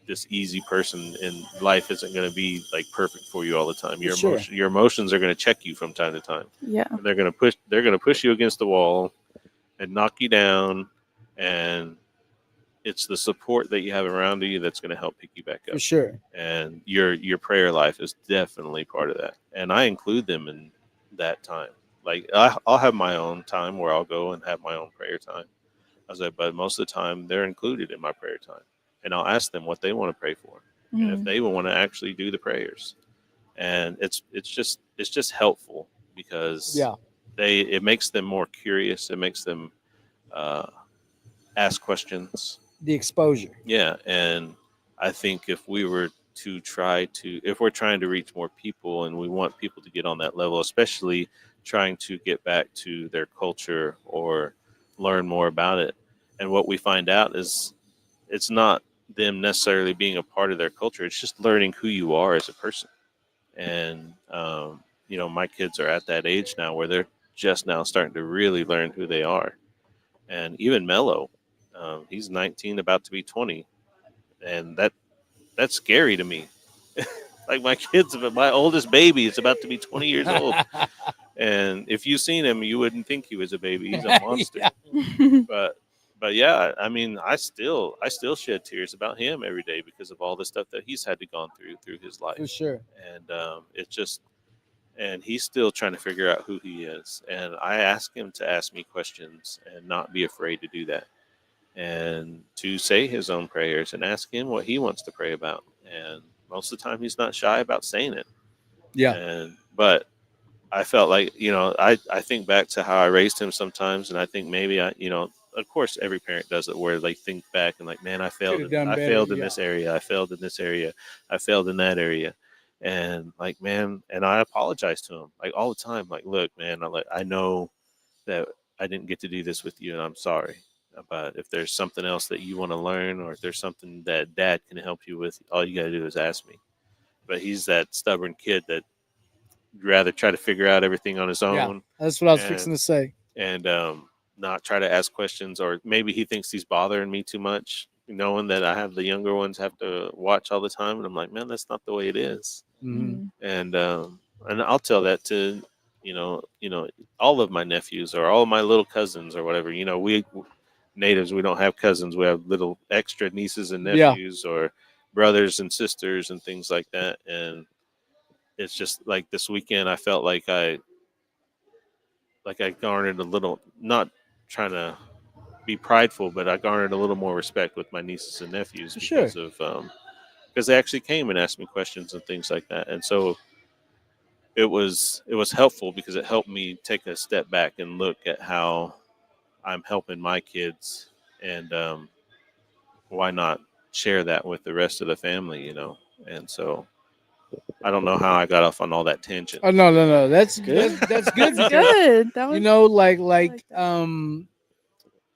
this easy person, and life isn't going to be like perfect for you all the time. For sure. Your emotions are going to check you from time to time, Yeah. and they're going to push you against the wall and knock you down, and it's the support that you have around you that's going to help pick you back For up. sure. And your prayer life is definitely part of that, and I include them in that time. Like I'll have my own time where I'll go and have my own prayer time. I was like, but most of the time they're included in my prayer time, and I'll ask them what they want to pray for, and if Mhm. they want to actually do the prayers, and it's just helpful because Yeah. it makes them more curious. It makes them uh, ask questions. The exposure. Yeah, and I think if we're trying to reach more people and we want people to get on that level, especially trying to get back to their culture or learn more about it, and what we find out is it's not them necessarily being a part of their culture, it's just learning who you are as a person. And my kids are at that age now where they're just now starting to really learn who they are. And even Mello, he's 19 about to be 20, and that's scary to me. Like my oldest baby is about to be 20 years old, and if you've seen him, you wouldn't think he was a baby. He's a monster. Yeah. But yeah, I mean, I still shed tears about him every day because of all the stuff that he's had to gone through his life, For sure. and it's just and he's still trying to figure out who he is. And I ask him to ask me questions and not be afraid to do that, and to say his own prayers and ask him what he wants to pray about. And most of the time, he's not shy about saying it. Yeah. And but I felt like I think back to how I raised him sometimes, and I think maybe of course every parent does it where they think back and like, man, Could have done I better. failed in Yeah. this area, I failed in this area, I failed in that area, and like, man, and I apologize to him like all the time, like, look, man, I know that I didn't get to do this with you, and I'm sorry. But if there's something else that you want to learn, or if there's something that Dad can help you with, all you got to do is ask me. But he's that stubborn kid that rather try to figure out everything on his Yeah. own, That's what I was and fixing to say. and not try to ask questions, or maybe he thinks he's bothering me too much, knowing that I have the younger ones have to watch all the time, and I'm like, man, that's not the way it is. Hmm. Mhm. And I'll tell that to all of my nephews or all of my little cousins or whatever. We natives, we don't have cousins, we have little extra nieces and Yeah. nephews or brothers and sisters and things like that. And it's just like this weekend I felt like I garnered a little, not trying to be prideful, but I garnered a little more respect with my nieces and nephews For sure. because of because they actually came and asked me questions and things like that. And so it was helpful because it helped me take a step back and look at how I'm helping my kids, and why not share that with the rest of the family, And so I don't know how I got off on all that tangent. Oh no, that's Good. That's good. That's because, good. That was You know, like that.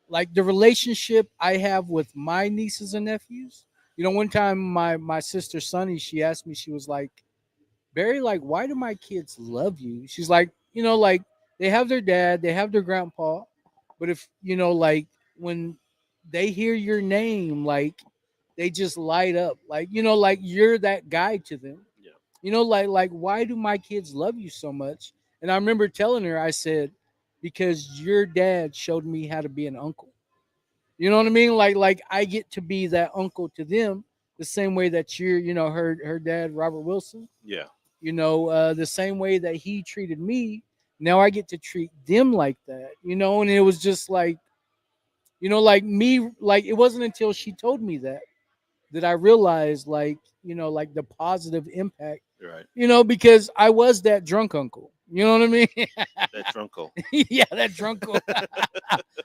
like the relationship I have with my nieces and nephews. One time my sister Sunny, she asked me, she was like, Barry, like, why do my kids love you? She's like, like they have their dad, they have their grandpa, but if like when they hear your name, like they just light up, like like you're that guy to them. Yeah. Like why do my kids love you so much? And I remember telling her, I said, because your dad showed me how to be an uncle. You know what I mean? Like I get to be that uncle to them the same way that you're, her dad, Robert Wilson, Yeah. the same way that he treated me. Now I get to treat them like that, and it was just like, like me, like it wasn't until she told me that I realized, like, like the positive impact, You're right. because I was that drunk uncle. You know what I mean? That drunkle. Yeah, that drunk uncle.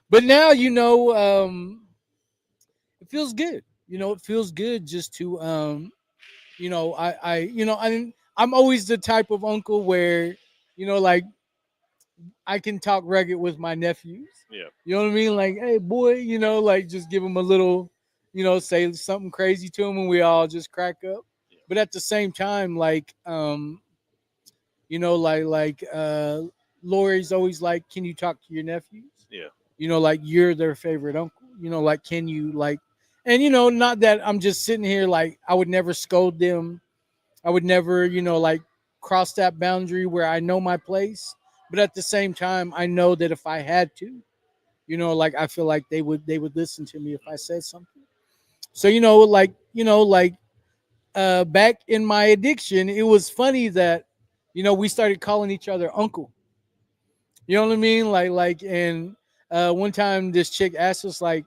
But now, it feels good. It feels good just to, I'm always the type of uncle where, like I can talk rugged with my nephews. Yeah. You know what I mean? Like, hey, boy, like just give them a little, say something crazy to them, and we all just crack up. Yeah. But at the same time, like, Lori's always like, can you talk to your nephews? Yeah. Like you're their favorite uncle. Like, can you like, and not that I'm just sitting here like I would never scold them. I would never, like cross that boundary where I know my place. But at the same time, I know that if I had to, like I feel like they would listen to me if I said something. So back in my addiction, it was funny that we started calling each other uncle. You know what I mean? And one time this chick asked us like,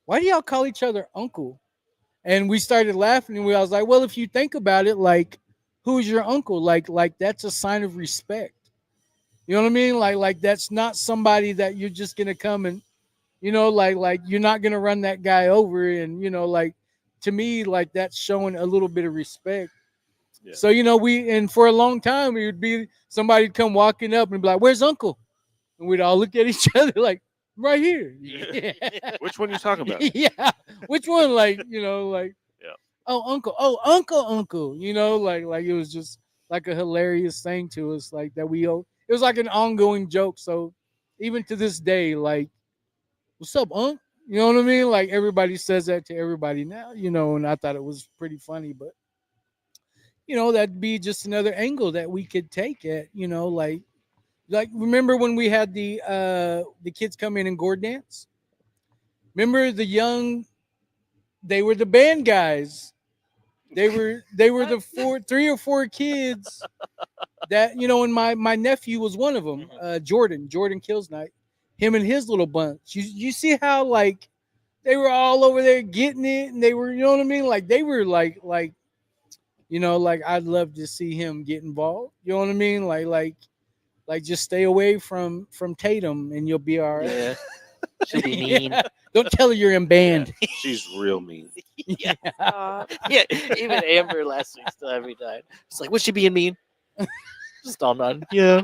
"Why do y'all call each other uncle?" And we started laughing, and I was like, "Well, if you think about it, like, who's your uncle? Like that's a sign of respect. You know what I mean? Like that's not somebody that you're just gonna come and like you're not gonna run that guy over, and like to me, like that's showing a little bit of respect." Yeah. So and for a long time it would be somebody'd come walking up and be like, "Where's Uncle?" And we'd all look at each other like, "Right here." Yeah. Which one are you talking about? Yeah. Which one? Like, like, Yeah. oh, Uncle. Oh, Uncle. Like it was just like a hilarious thing to us, like that it was like an ongoing joke. So even to this day, like, what's up, Unc? You know what I mean? Like everybody says that to everybody now, and I thought it was pretty funny, but that'd be just another angle that we could take at, like remember when we had the kids come in and gourd dance? Remember they were the band guys. They were the 3 or 4 kids that, and my nephew was one of them. Jordan Killsnight, him and his little bunch. You see how like they were all over there getting it, and they were, you know what I mean? Like they were like like I'd love to see him get involved. You know what I mean? Like just stay away from Tatum and you'll be all right. Yeah. She'll be mean. Yeah. Don't tell her you're in band. She's real mean. Yeah. Stop. Yeah. Even Amber last week still every time. It's like, was she being mean? Just all none. Yeah.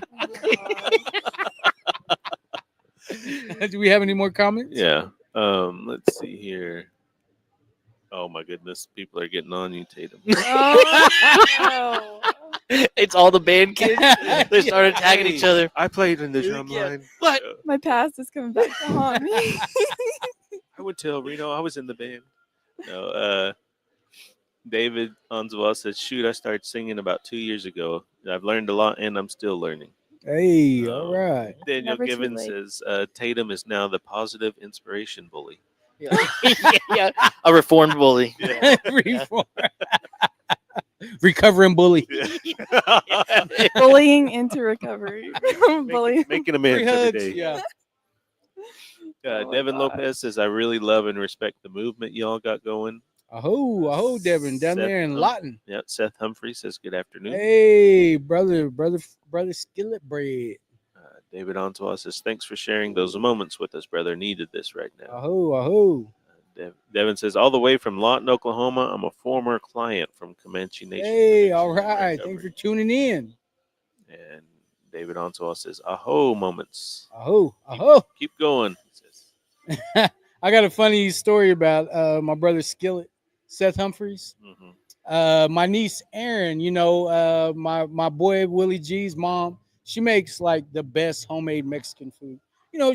Do we have any more comments? Yeah. Let's see here. Oh my goodness, people are getting on you, Tatum. Oh, It's all the band kids. They started tagging each other. I played in the drum Yeah. line. What? my past is coming back to haunt me. I would tell Reno I was in the band. No, David Anzwell says, "Shoot, I started singing about 2 years ago. I've learned a lot, and I'm still learning." Hey, all right. Daniel Never too Given late. says, "Tatum is now the positive inspiration bully." Yeah. Yeah. A reformed bully. Yeah. Reform. Recovering bully. Bullying into recovery. Bullying. Making amends Free every hugs, day. yeah. Oh my Devin God. Lopez says, "I really love and respect the movement y'all got going. Aho, Devin, down Seth there in Lawton. Yeah, Seth Humphrey says good afternoon. Hey, brother, skillet bread. David Ontois says thanks for sharing those moments with us, brother. Needed this right now. Aho. Devin says all the way from Lawton, Oklahoma. I'm a former client from Comanche Nation. Hey, all Connection and right. Thanks for tuning in. And David Ontois says aho moments. Aho. Keep going. He says. I got a funny story about my brother Skillet, Seth Humphreys. My niece Erin, my boy Willie G's mom, she makes like the best homemade Mexican food.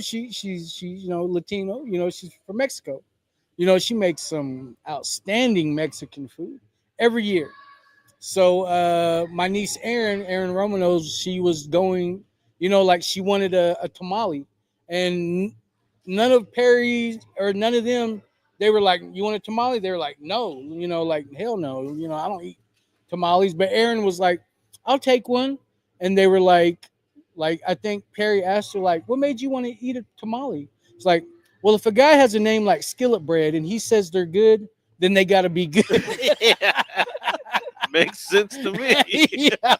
She's Latino, she's from Mexico. She makes some outstanding Mexican food every year. So my niece Erin Romanos, she was going, like she wanted a tamale, and none of Perry or none of them, they were like, "You want a tamale?" They were like, "No," like hell no, I don't eat tamales. But Erin was like, "I'll take one," and they were like I think Perry asked her like, "What made you want to eat a tamale?" It's like, well, if a guy has a name like Skillet Bread and he says they're good, then they got to be good. Yeah. Makes sense to me. Yeah.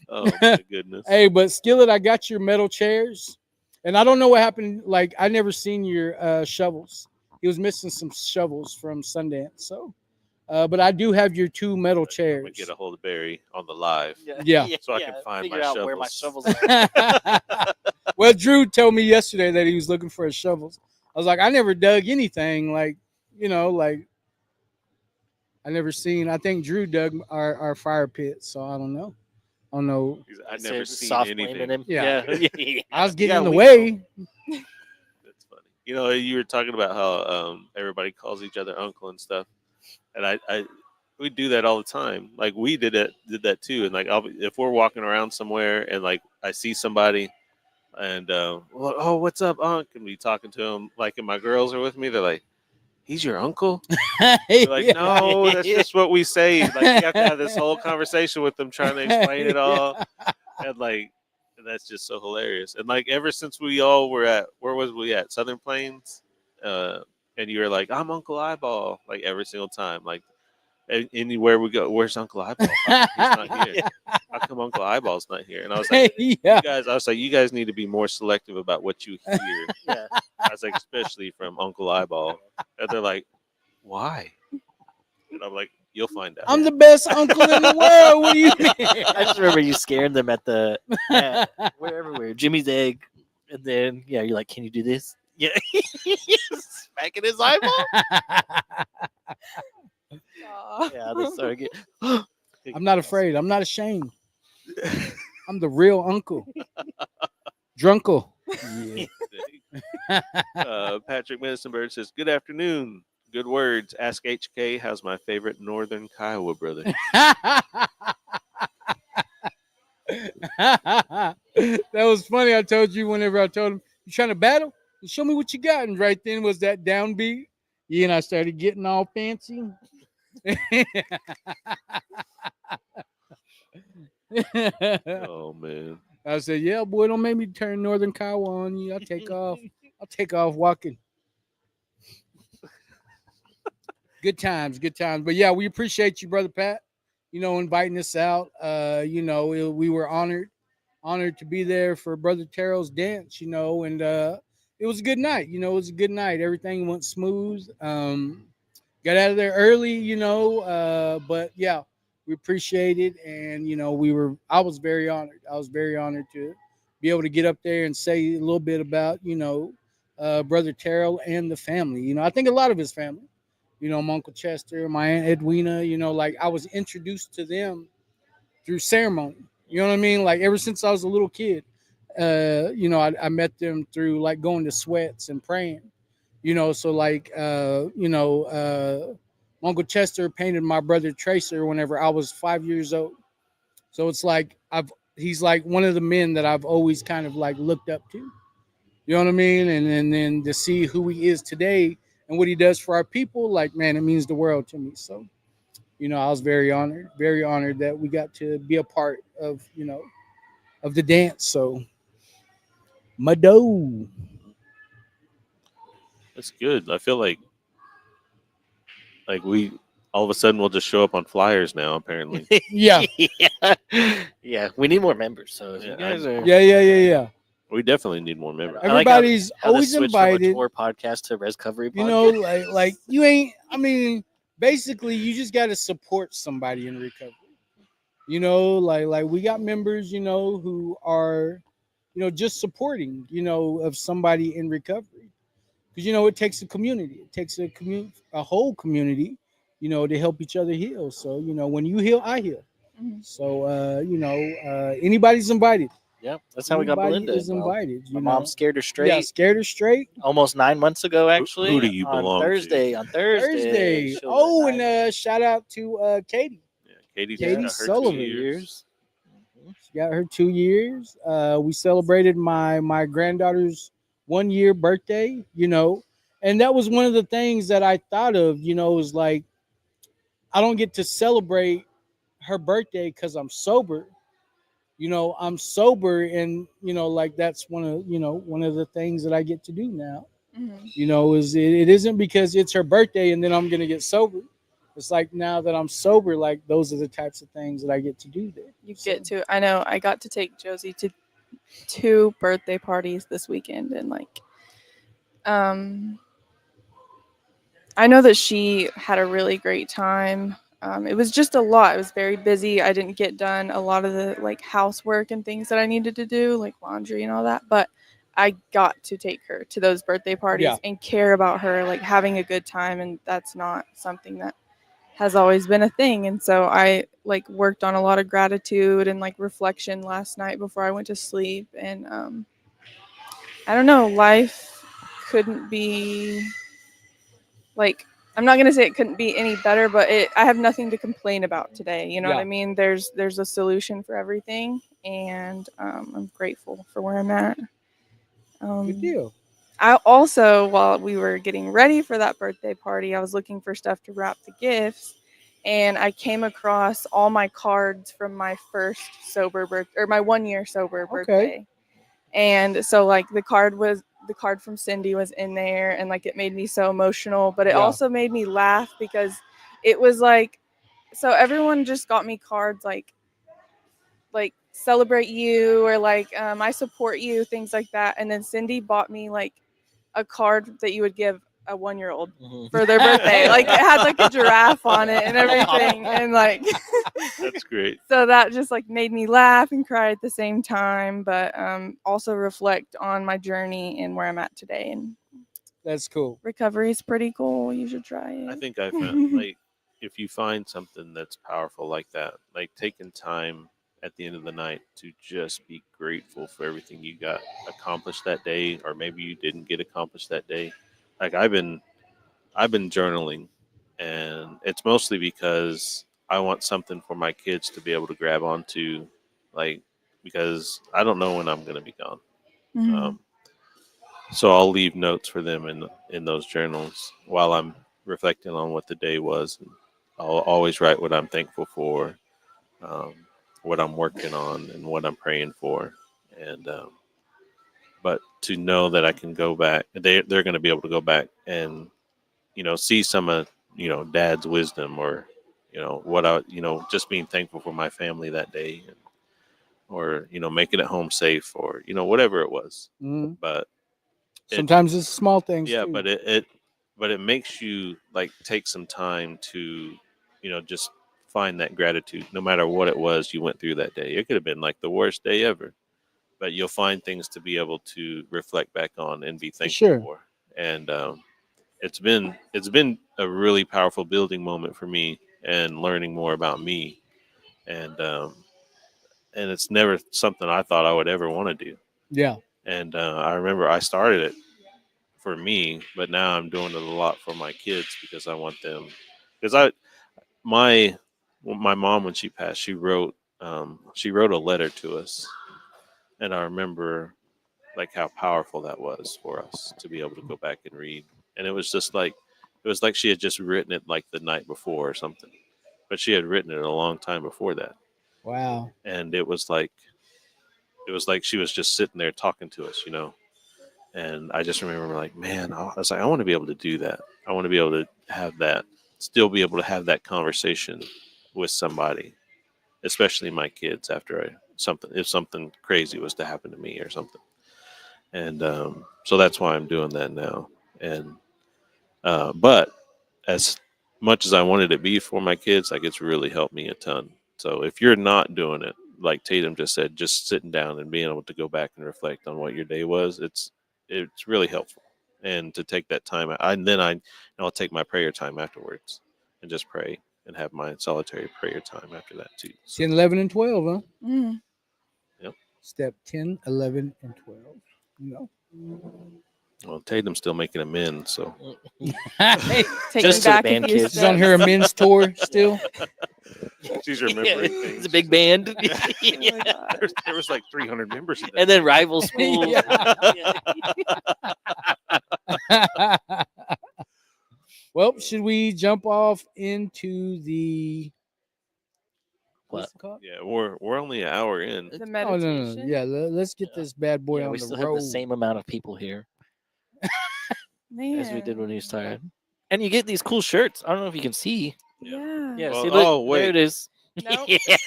Oh my goodness. Hey, but Skillet, I got your metal chairs, and I don't know what happened. Like I never seen your shovels. He was missing some shovels from Sundance. So, but I do have your 2 metal chairs. We get a hold of Barry on the live. Yeah. So I can find figure my out shovels. where my shovels are. Well, Drew told me yesterday that he was looking for his shovels. I was like, I never dug anything. Like I never seen. I think Drew dug our fire pit. So I don't know. I've never seen soft anything. blaming him. Yeah. Yeah. I was getting Yeah, in the we way. That's funny. You were talking about how everybody calls each other uncle and stuff, and I we do that all the time. Like we did that too. And like if we're walking around somewhere and like I see somebody and oh, what's up, Unc? And we talking to them like, and my girls are with me. They're like, he's your uncle? We're like, no, that's just what we say. Like, you have to have this whole conversation with them trying to explain it all. And like, that's just so hilarious. And like, ever since we all were where was we at? Southern Plains? And you were like, I'm Uncle Eyeball. Like every single time. Like anywhere we go, where's Uncle Eyeball? He's not here. How come Uncle Eyeball's not here? And I was like, you guys need to be more selective about what you hear. Yeah. I was like, especially from Uncle Eyeball. And they're like, why? And I'm like, you'll find out. I'm the best uncle in the world. What do you mean? I just remember you scaring them at wherever we were, Jimmy's Egg, and then you're like, "Can you do this?" Yeah, smacking his eyeball. Yeah, they started getting. I'm not afraid. I'm not ashamed. I'm the real uncle. Drunkle. Yeah. Patrick Medicine says, good afternoon. Good words. Ask HK. How's my favorite Northern Kiowa brother? That was funny. I told you whenever I told him, you trying to battle? Show me what you got. And right then was that downbeat. Yeah, and I started getting all fancy. Oh, man. I said, yeah, boy, don't make me turn Northern Kiowa on you. I'll take off. Walking. Good times. But yeah, we appreciate you, Brother Pat, inviting us out. We were honored to be there for Brother Terrell's dance, and it was a good night. Everything went smooth. Got out of there early, but yeah, we appreciate it. And, I was very honored. To be able to get up there and say a little bit about, Brother Terrell and the family. I think a lot of his family, my Uncle Chester, my Aunt Edwina, like I was introduced to them through ceremony. You know what I mean? Like ever since I was a little kid, I met them through like going to sweats and praying. So like, Uncle Chester painted my brother Tracer whenever I was 5 years old. So it's like he's like one of the men that I've always kind of like looked up to. You know what I mean? And then to see who he is today and what he does for our people, like, man, it means the world to me. So, I was very honored that we got to be a part of, of the dance. So, Mado. That's good. I feel like Like we all of a sudden we'll just show up on flyers now. Apparently, Yeah. Yeah. We need more members. So if Yeah, you guys are, Yeah. we definitely need more members. I like how Everybody's how this always switched from a invited. tour podcast to res recovery You podcast. know, like you ain't. I mean, basically, you just got to support somebody in recovery. You know, like we got members, you know, who are, you know, just supporting, you know, of somebody in recovery, because you know it takes a community. It takes a whole community, you know, to help each other heal. So you know, when you heal, I heal. Mhm. So you know, anybody's invited. Yep, that's how we got Anybody Belinda is involved. invited. My You mom know, scared her straight. yeah, scared her straight. Almost 9 months ago, actually. Who do you on belong to? Thursday? On Thursday. she'll Oh, let and shout out to Katie. Yeah, Katie's Katie got her Sullivan. 2 years. Mhm. She got her 2 years. We celebrated my granddaughter's 1 year birthday. You know, and that was one of the things that I thought of. You know, is like I don't get to celebrate her birthday because I'm sober. You know, I'm sober, and you know, like that's one of the things that I get to do now. Mhm. You know, is it isn't because it's her birthday and then I'm gonna get sober. It's like now that I'm sober, like those are the types of things that I get to do there. You So, get to. I know. I got to take Josie to 2 birthday parties this weekend, and like, um, I know that she had a really great time. It was just a lot. It was very busy. I didn't get done a lot of the like housework and things that I needed to do, like laundry and all that. But I got to take her to those birthday parties Yeah. and care about her, like having a good time. And that's not something that has always been a thing. And so I like worked on a lot of gratitude and like reflection last night before I went to sleep. And I don't know, life couldn't be like, I'm not gonna say it couldn't be any better, but I have nothing to complain about today. You know what Yeah. I mean? There's a solution for everything, and I'm grateful for where I'm at. good deal. I also, while we were getting ready for that birthday party, I was looking for stuff to wrap the gifts, and I came across all my cards from my first sober birthday, or my 1 year sober Okay. birthday. And so like the card from Cindy was in there, and like it made me so emotional, but it Yeah. also made me laugh because it was like, so everyone just got me cards like celebrate you, or like I support you, things like that. And then Cindy bought me like a card that you would give a 1-year-old Mhm. for their birthday. Like it had like a giraffe on it and everything, and like That's great. so that just like made me laugh and cry at the same time, but also reflect on my journey and where I'm at today. And That's cool. recovery is pretty cool. You should try it. I think I found like if you find something that's powerful like that, like taking time at the end of the night to just be grateful for everything you got accomplished that day, or maybe you didn't get accomplished that day. Like I've been journaling, and it's mostly because I want something for my kids to be able to grab onto, like because I don't know when I'm going to be gone. Mhm. So I'll leave notes for them in those journals while I'm reflecting on what the day was. And I'll always write what I'm thankful for, um, what I'm working on, and what I'm praying for. And but to know that I can go back, they're going to be able to go back and see some of Dad's wisdom, or what I just being thankful for my family that day, or making it home safe, or whatever it was. Mhm. But Sometimes it's small things yeah, too. but it makes you like take some time to just find that gratitude, no matter what it was you went through that day. It could have been like the worst day ever, but you'll find things to be able to reflect back on and be thankful sure. for. And it's been a really powerful building moment for me, and learning more about me. And it's never something I thought I would ever want to do. Yeah. And I remember I started it for me, but now I'm doing it a lot for my kids, because I want them. Because my mom, when she passed, she wrote a letter to us, and I remember like how powerful that was for us to be able to go back and read. And it was like she had just written it like the night before or something, but she had written it a long time before that. Wow. And it was like she was just sitting there talking to us. And I just remember like, man, I was like, I want to be able to do that. I want to be able to have that. still be able to have that conversation with somebody, especially my kids if something crazy was to happen to me or something. And so that's why I'm doing that now. And but as much as I wanted it to be for my kids, like it's really helped me a ton. So if you're not doing it, like Tatum just said, just sitting down and being able to go back and reflect on what your day was, it's really helpful. And to take that time, I'll take my prayer time afterwards and just pray and have my solitary prayer time after that too. So, 10, 11, and 12, huh? Mm. Step 10, 11, and 12. You know. well, Tatum's still making amends, so Taking Just to the back a band few kids. She's on steps. her men's tour still. she's remembering Yeah, things. it's a big band. Oh my God. There was like 300 members in that. And then rival schools. Well, should we jump off into the what's it called? Yeah, we're only an hour in. The Oh, meditation. no. Yeah, let's get Yeah. this bad boy Yeah, on we the still road. have the same amount of people here Man. as we did when we started. And you get these cool shirts. I don't know if you can see. Yeah. Yeah, Well, see, look, oh, wait. there it is. Nope. Yeah.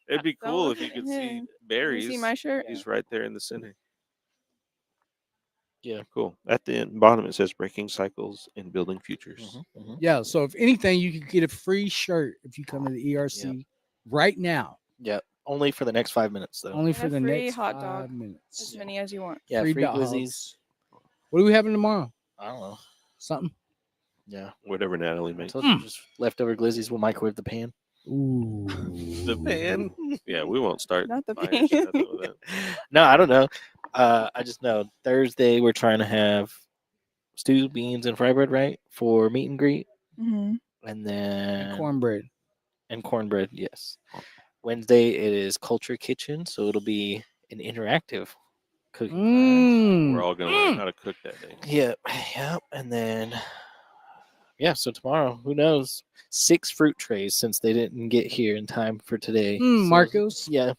It'd be Don't cool look if you at could him. see Can Barry's. you see my shirt? He's right there in the center. Yeah. Cool. At the bottom it says breaking cycles and building futures. Mhm. Yeah, so if anything, you can get a free shirt if you come to the ERC right now. Yeah. Only for the next 5 minutes, though. Only And for a the free next hot 5 dog. As minutes. many as you want. Yeah, free dogs. glizzies. What are we having tomorrow? I don't know. Something? Yeah. Whatever Natalie I makes. told you just leftover glizzies. We'll microwave the pan. Ooh. The pan. Yeah, we won't start Not the fires pan. or nothing with that. No, I don't know. I just know Thursday we're trying to have stew, beans, and fry bread, right? For meet and greet. Mm-hmm. And then And cornbread. and cornbread, yes. Wednesday it is culture kitchen, so it'll be an interactive cooking class. We're all gonna learn how to cook that day. Yeah, yeah, and then yeah. So tomorrow, who knows? 6 fruit trays since they didn't get here in time for today. So, Marcos. yeah,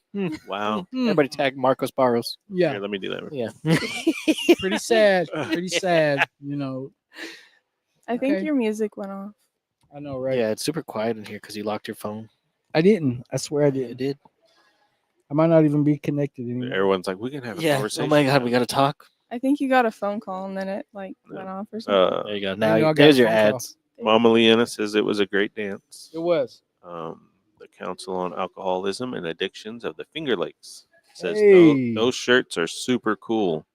Wow. everybody tag Marcos Barros. Yeah, Here, let me do that. Yeah, pretty sad. Pretty sad. You know, I think Okay. your music went off. I know, right? yeah. It's super quiet in here because you locked your phone. I didn't. I swear I It didn't. did. I might not even be connected anymore. Everyone's like, we can have a Yeah. conversation. Oh my God, we got to talk. I think you got a phone call and then it like went off or something. There you go. know I Now got there's a your phone call. ads. Mama Leanna says it was a great dance. It was. The Council on Alcoholism and Addictions of the Finger Lakes says Hey. those shirts are super cool.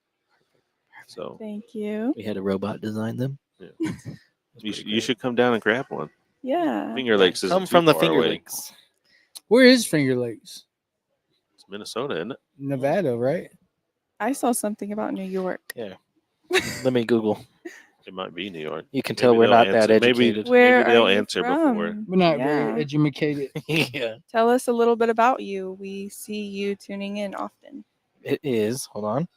So Thank you. We had a robot design them. Yeah. That's you, pretty you great. should come down and grab one. Yeah. Finger Lakes is Come from the Finger away. Lakes. Where is Finger Lakes? It's Minnesota, isn't it? Nevada, right? I saw something about New York. Let me Google. It might be New York. You can tell Maybe we're they'll not that answer. Maybe- educated. Where they'll are you answer from? before. We're not Yeah. very educated. Yeah, Tell us a little bit about you. We see you tuning in often. it is. Hold on.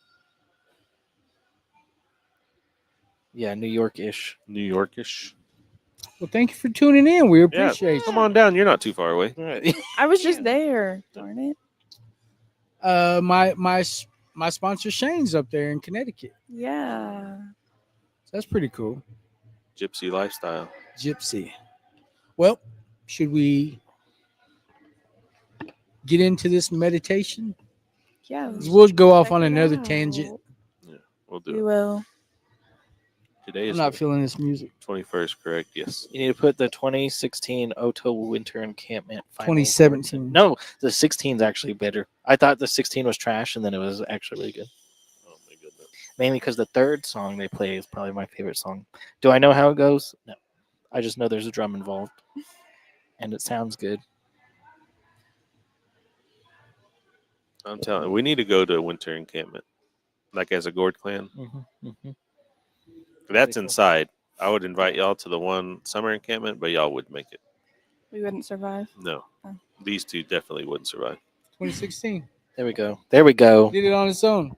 Yeah, New York-ish. New Yorkish. Well, thank you for tuning in. We Yeah, appreciate come on down. You're not too far away. All right. I was just there. Darn it. you. My sponsor Shane's up there in Connecticut. Yeah. So that's pretty cool. Gypsy lifestyle. Gypsy. Well, should we get into this meditation? Yeah. 'Cause we'll go off check on it another out. tangent. We'll We do it. will. Today I'm is not the feeling this music. 21st, correct? Yes. You need to put the 2016 Oto Winter Encampment. final 2017. awards in. No, the 16 is actually better. I thought the 16 was trash, and then it was actually really good. Oh my goodness. Mainly because the third song they play is probably my favorite song. Do I know how it goes? No. I just know there's a drum involved, and it sounds good. I'm telling you, we need to go to a winter encampment, like as a Gourd clan. That's cool. inside. I would invite y'all to the one summer encampment, but y'all wouldn't make it. We wouldn't survive. No, Oh. these two definitely wouldn't survive. 2016. There we go. There we go. Did it on its own.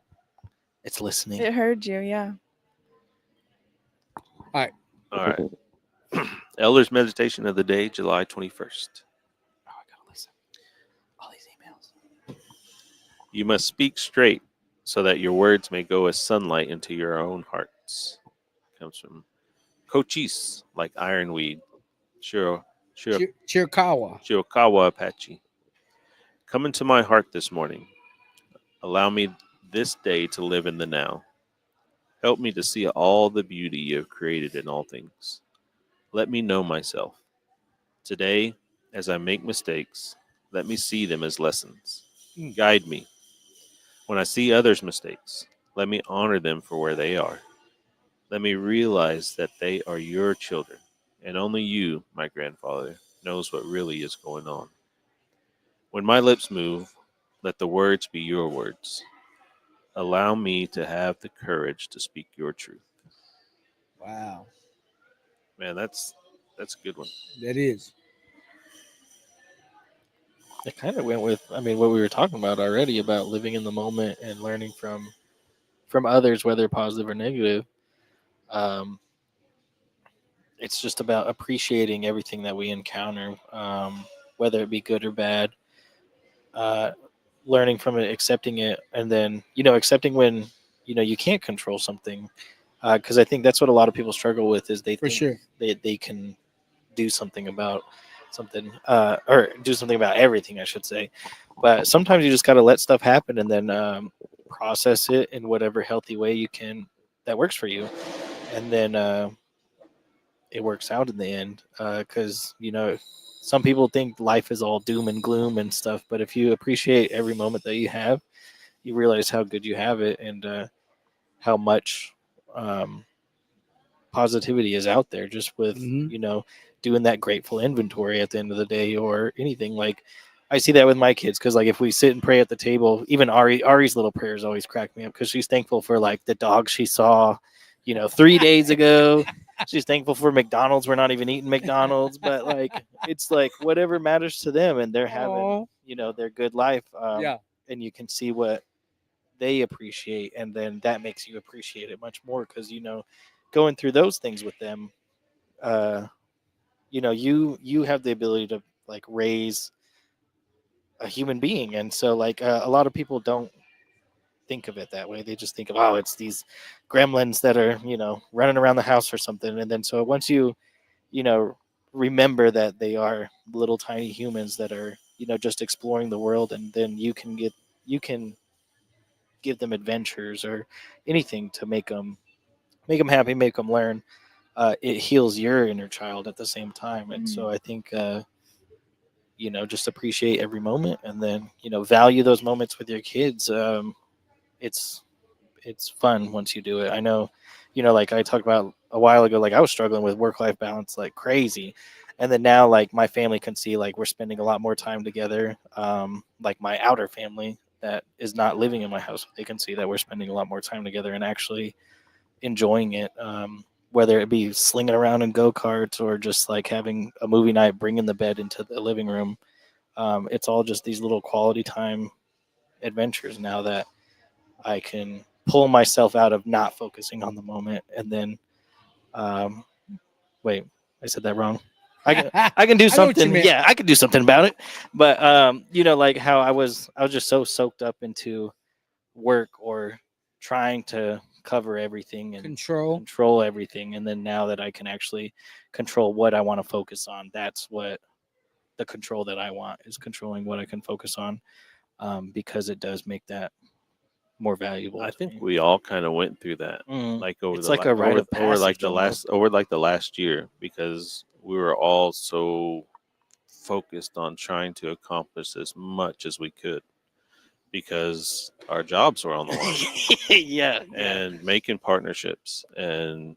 It's listening. It heard you, yeah. All right. Elders meditation of the day, July 21st. Oh, I gotta listen. All these emails. You must speak straight so that your words may go as sunlight into your own hearts. Comes from Cochise, like ironweed. Chiricahua. Chiricahua Apache. Come into my heart this morning. Allow me this day to live in the now. Help me to see all the beauty you have created in all things. Let me know myself. Today, as I make mistakes, let me see them as lessons. Guide me. When I see others' mistakes, let me honor them for where they are. Let me realize that they are your children, and only you, my grandfather, knows what really is going on. When my lips move, let the words be your words. Allow me to have the courage to speak your truth. Wow, Man, that's a good one. that is. It kind of went with, I mean, what we were talking about already about living in the moment and learning from others, whether positive or negative. Um, it's just about appreciating everything that we encounter, whether it be good or bad. Uh, Learning from it, accepting it, and then accepting when you can't control something. Because I think that's what a lot of people struggle with is they For think sure. they can do something about something, or do something about everything, I should say. But sometimes you just got to let stuff happen and then process it in whatever healthy way you can that works for you, and then it works out in the end. Because some people think life is all doom and gloom and stuff, but if you appreciate every moment that you have, you realize how good you have it and how much um, positivity is out there just with Mhm. doing that grateful inventory at the end of the day or anything. Like I see that with my kids because like if we sit and pray at the table, even Ari's little prayers always crack me up because she's thankful for like the dog she saw 3 days ago. She's thankful for McDonald's. We're not even eating McDonald's, but like it's like whatever matters to them and they're having Aw. their good life, Yeah. and you can see what they appreciate, and then that makes you appreciate it much more because going through those things with them, uh you have the ability to like raise a human being, and so like a lot of people don't think of it that way. They just think of, oh, it's these gremlins that are running around the house or something, and then so once you know remember that they are little tiny humans that are just exploring the world, and then you can give them adventures or anything to make them happy, make them learn. It heals your inner child at the same time, and so I think just appreciate every moment, and then value those moments with your kids. It's it's fun once you do it. I know, like I talked about a while ago, like I was struggling with work life balance like crazy. And then now, like my family can see, like we're spending a lot more time together. Like my outer family that is not living in my house, they can see that we're spending a lot more time together and actually enjoying it. Whether it be slinging around in go karts or just like having a movie night, bringing the bed into the living room. It's all just these little quality time adventures now that I can pull myself out of not focusing on the moment, and then um, wait, I said that wrong. I can do I know what you something. meant. Yeah, I could do something about it. But like how I was just so soaked up into work or trying to cover everything and Control. control everything, and then now that I can actually control what I want to focus on, that's what the control that I want is controlling what I can focus on, because it does make that more valuable. I to think me. we all kind of went through that, like over It's the like a rite of over like passage the almost. last year, because we were all so focused on trying to accomplish as much as we could because our jobs were on the line Yeah, yeah. and making partnerships and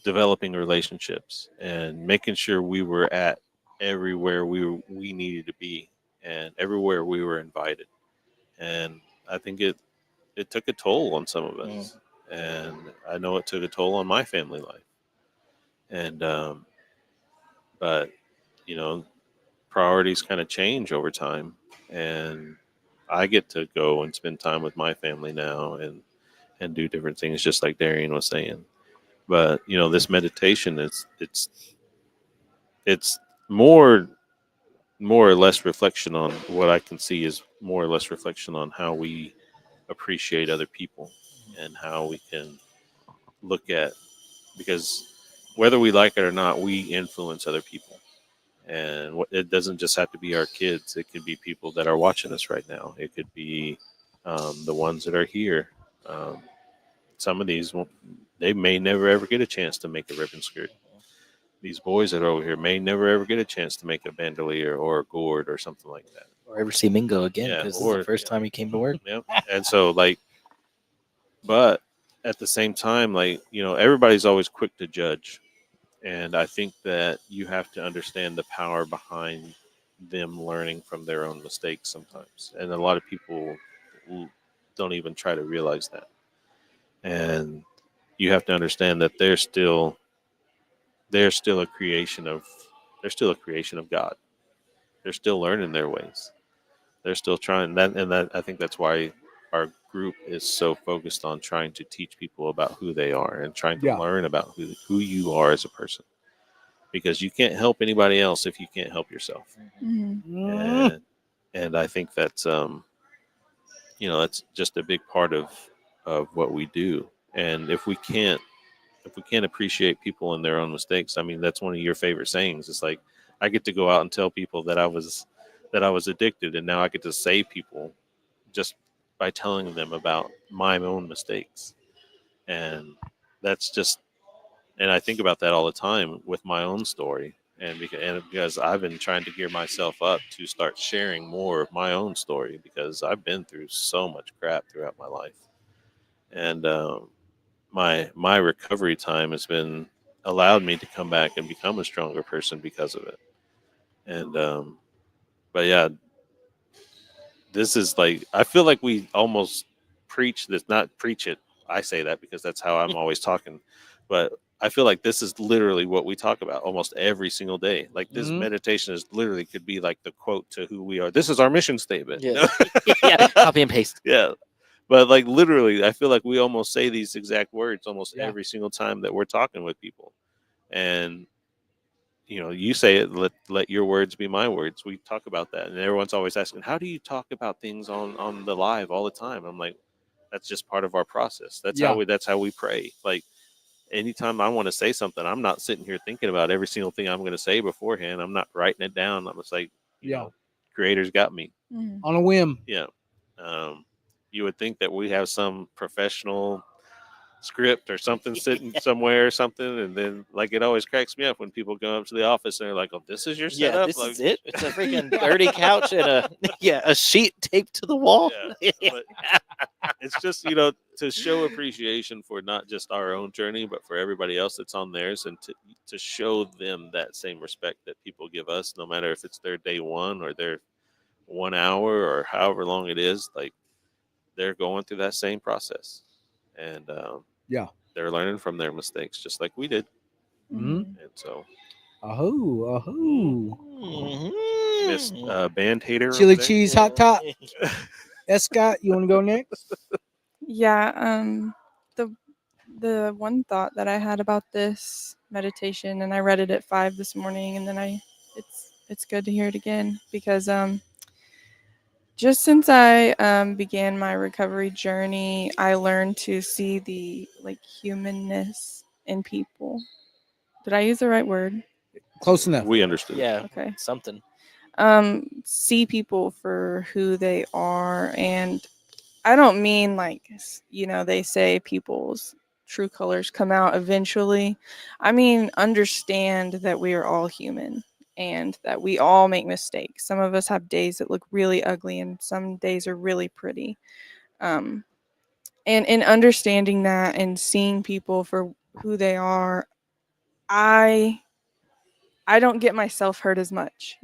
developing relationships and making sure we were at everywhere we needed to be and everywhere we were invited. And I think it took a toll on some of us, and I know it took a toll on my family life. And but you know, priorities kind of change over time, and I get to go and spend time with my family now and do different things, just like Darian was saying. But this meditation it's more or less reflection on what I can see is more or less reflection on how we appreciate other people and how we can look at, because whether we like it or not, we influence other people. And it doesn't just have to be our kids. It could be people that are watching us right now. It could be the ones that are here. Um, some of these, they may never ever get a chance to make a ribbon skirt. These boys that are over here may never ever get a chance to make a bandolier or a gourd or something like that. Or ever see Mingo again, Yeah, because this is or- the first yeah. time he came to work. Yep. And so, like, but at the same time, like, everybody's always quick to judge. And I think that you have to understand the power behind them learning from their own mistakes sometimes. And a lot of people don't even try to realize that. And you have to understand that they're still a creation of God. They're still learning their ways. They're still trying that, and that I think that's why our group is so focused on trying to teach people about who they are and trying to Yeah. learn about who you are as a person, because you can't help anybody else if you can't help yourself. Mhm. And I think that's just a big part of what we do. And if we can't appreciate people and their own mistakes, I mean, that's one of your favorite sayings. It's like, I get to go out and tell people that I was addicted, and now I get to save people just by telling them about my own mistakes. And that's just, and I think about that all the time with my own story. And because I've been trying to gear myself up to start sharing more of my own story, because I've been through so much crap throughout my life. And my recovery time has been allowed me to come back and become a stronger person because of it. And but yeah, this is like, I feel like we almost preach this, not preach it. I say that because that's how I'm always talking, but I feel like this is literally what we talk about almost every single day. Like, this Mhm. meditation is literally could be like the quote to who we are. This is our mission statement. Yeah. Yeah, copy and paste. Yeah. But like, literally, I feel like we almost say these exact words almost Yeah. every single time that we're talking with people. And you say it, let your words be my words. We talk about that, and everyone's always asking, how do you talk about things on the live all the time? I'm like, that's just part of our process. That's Yeah. how we pray. Like, anytime I want to say something, I'm not sitting here thinking about every single thing I'm going to say beforehand. I'm not writing it down. I'm just like, Yeah. Creator's got me. Mhm. On a whim. Yeah. You would think that we have some professional script or something sitting somewhere or something, and then, like, it always cracks me up when people go up to the office and they're like, "Oh, this is your Yeah, setup." this Like, is it. It's a freaking dirty couch and a sheet taped to the wall. Yeah, but it's just to show appreciation for not just our own journey, but for everybody else that's on theirs, and to show them that same respect that people give us, no matter if it's their day one or their 1 hour or however long it is. Like, they're going through that same process, and Yeah. they're learning from their mistakes just like we did. Mhm. And so, Ahoo, ahoo. Miss Mhm. Band Hater, Chili over there. cheese hot top. Escott, you want to go next? Yeah, the one thought that I had about this meditation, and I read it at 5 this morning, and then it's good to hear it again, because just since I began my recovery journey, I learned to see the humanness in people. Did I use the right word? Close enough. We understood. Yeah, Okay. something. See people for who they are, and I don't mean they say people's true colors come out eventually. I mean, understand that we are all human and that we all make mistakes. Some of us have days that look really ugly, and some days are really pretty. And in understanding that and seeing people for who they are, I don't get myself hurt as much,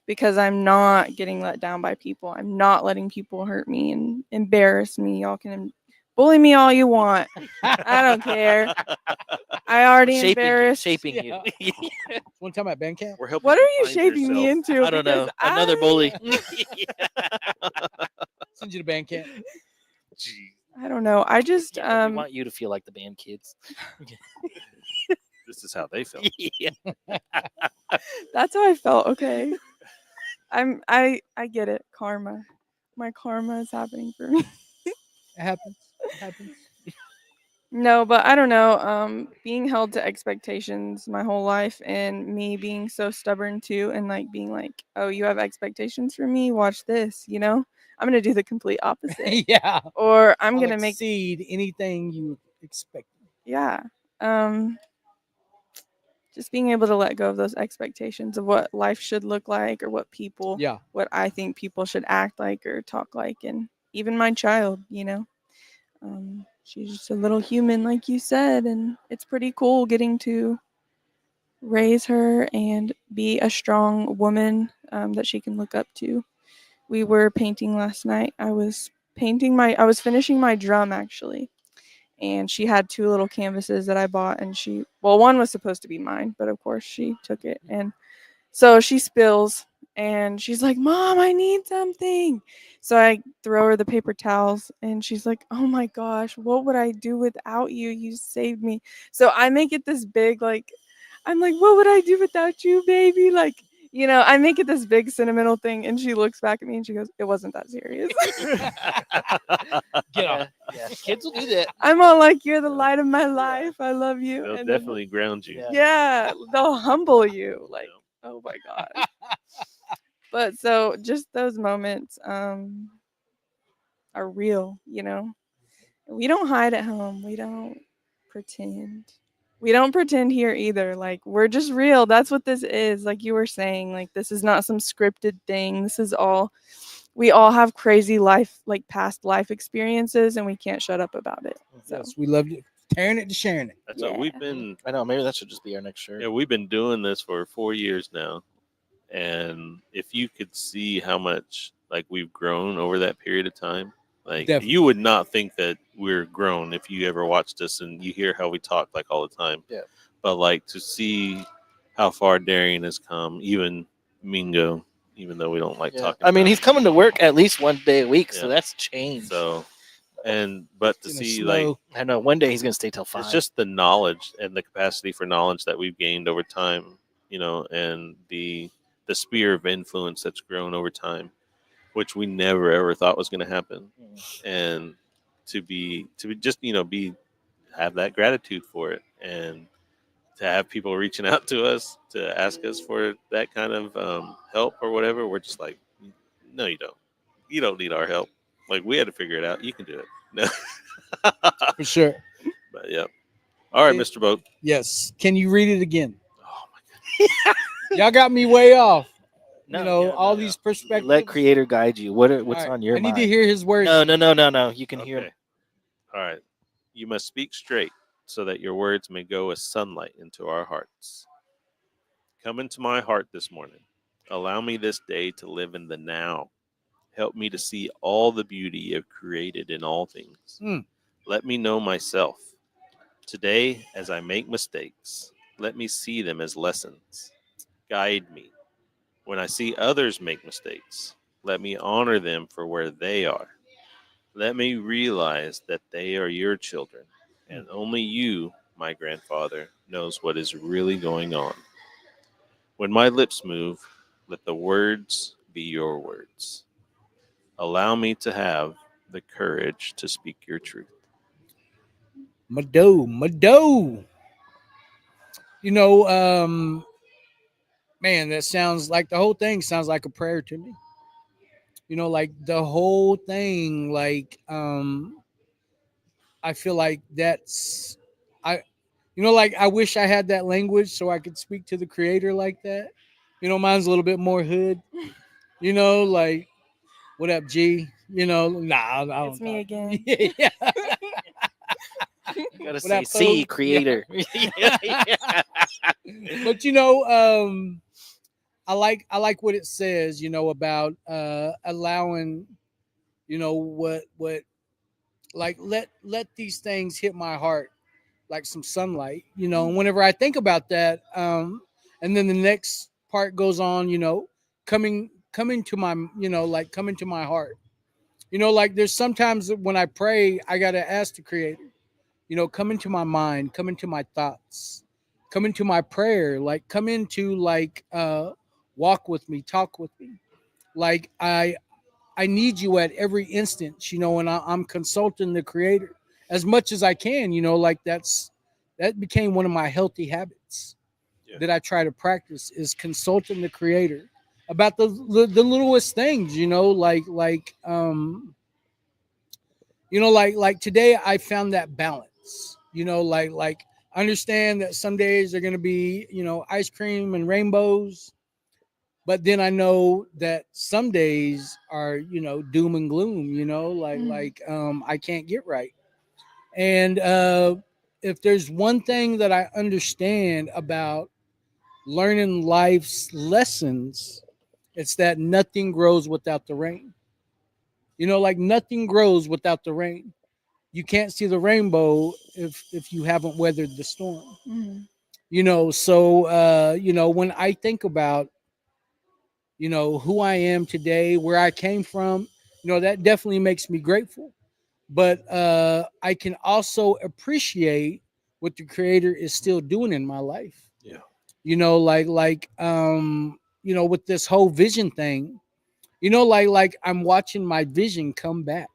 because I'm not getting let down by people. I'm not letting people hurt me and embarrass me. Y'all can bully me all you want. I don't care. I already embarrassed. Shaping you. One time at band camp. We're helping What are you find shaping me yourself. into? I don't know. Because Another bully. Send you to band camp. Gee, I don't know. I just Yeah, we want you to feel like the band kids. this is how they felt. Yeah. that's how I felt. Okay. I get it. Karma. My karma is happening for me. It happens. It happens. No, but I don't know. Being held to expectations my whole life, and me being so stubborn too, and like being like, "Oh, you have expectations for me? Watch this." I'm gonna do the complete opposite, Yeah. or I'm I'll gonna make exceed anything you expect. yeah. Um, just being able to let go of those expectations of what life should look like, or Yeah. what I think people should act like or talk like, and even my child. She's just a little human, like you said, and it's pretty cool getting to raise her and be a strong woman that she can look up to. We were painting last night. I was finishing my drum actually, and she had two little canvases that I bought, and one was supposed to be mine, but of course she took it, and so she spills, and she's like, "Mom, I need something." So I throw her the paper towels, and she's like, "Oh my gosh, what would I do without you? You saved me." So I make it this big, like, I'm like, "What would I do without you, baby?" Like, I make it this big sentimental thing, and she looks back at me and she goes, "It wasn't that serious." Get off. Yeah, kids will do that. I'm all like, "You're the light of my life. I love you." They'll And then, definitely ground you. Yeah. yeah, they'll humble you. Like, Yeah. oh my gosh. But so just those moments are real. We don't hide at home. We don't pretend. We don't pretend here either. Like, we're just real. That's what this is. Like you were saying, like, this is not some scripted thing. We all have crazy life, like past life experiences, and we can't shut up about it. So Yes, we love you. Tearing it to sharing it. That's what we've Yeah. been. I know. Maybe that should just be our next shirt. Yeah, we've been doing this for 4 years now, and if you could see how much like we've grown over that period of time, like Definitely. you would not think that we're grown if you ever watched us and you hear how we talk like all the time. Yeah. But like to see how far Darian has come, even Mingo, even though we don't like Yeah. talking. I mean, about he's coming to work at least one day a week, so Yeah. that's changed. so, but to In the see like snow. I know one day he's gonna stay till 5. it's just the knowledge and the capacity for knowledge that we've gained over time, and the sphere of influence that's grown over time, which we never ever thought was going to happen, and to be just be have that gratitude for it, and to have people reaching out to us to ask us for that kind of help or whatever, we're just like, no, you don't need our help. Like, we had to figure it out. You can do it. No. For sure. But yeah. All right, Yeah. Mr. Boat. Yes. Can you read it again? Oh my Y'all got me way off. No, all these perspectives. let creator guide you. What's All right, on your I need mind? to hear his words. No. You can Okay. hear. All right. You must speak straight so that your words may go as sunlight into our hearts. Come into my heart this morning. Allow me this day to live in the now. Help me to see all the beauty you have created in all things. Let me know myself. Today, as I make mistakes, let me see them as lessons. Guide me. When I see others make mistakes, let me honor them for where they are. Let me realize that they are your children, and only you, my grandfather, knows what is really going on. When my lips move, let the words be your words. Allow me to have the courage to speak your truth. Mado. Man, that sounds like the whole thing sounds like a prayer to me. Like the whole thing, like I feel like that's I like I wish I had that language so I could speak to the creator like that. Mine's a little bit more hood. Like what up, G? Nah, I don't It's me talk. again. Yeah. You gotta What say, up, "See, Pope?" creator." But I like what it says, about allowing, what like let these things hit my heart like some sunlight, and whenever I think about that, and then the next part goes on, coming to my, like coming to my heart. Like there's sometimes when I pray, I gotta ask the creator, come into my mind, come into my thoughts, come into my prayer, like come into like walk with me, talk with me. Like I need you at every instance, and I'm consulting the creator. as much as I can, like that became one of my healthy habits Yeah. that I try to practice is consulting the creator about the littlest things, like today I found that balance, like I understand that some days are going to be, ice cream and rainbows, but then I know that some days are, doom and gloom, I can't get right. And if there's one thing that I understand about learning life's lessons, it's that nothing grows without the rain. Like nothing grows without the rain. You can't see the rainbow if you haven't weathered the storm. Mhm. So when I think about who I am today, where I came from, that definitely makes me grateful. But I can also appreciate what the creator is still doing in my life. Yeah. With this whole vision thing, like I'm watching my vision come back.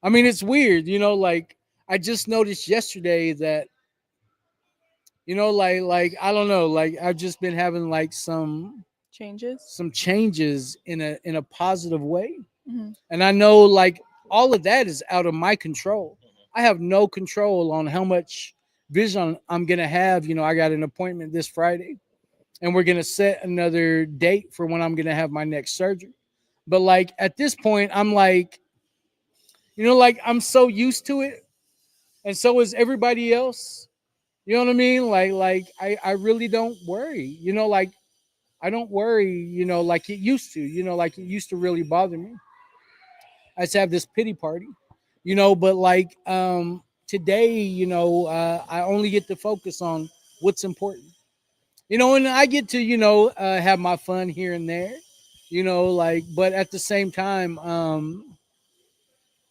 I mean, it's weird, like I just noticed yesterday that, like I don't know, like I've just been having like Changes. some changes in a positive way. Mhm. And I know like all of that is out of my control. I have no control on how much vision I'm gonna have. I got an appointment this Friday, and we're gonna set another date for when I'm gonna have my next surgery. But like at this point, I'm like, like I'm so used to it, and so is everybody else. You know what I mean? Like I really don't worry. Like I don't worry. Like it used to. Like it used to really bother me. I just have this pity party. But like today, I only get to focus on what's important. And I get to have my fun here and there. Like but at the same time,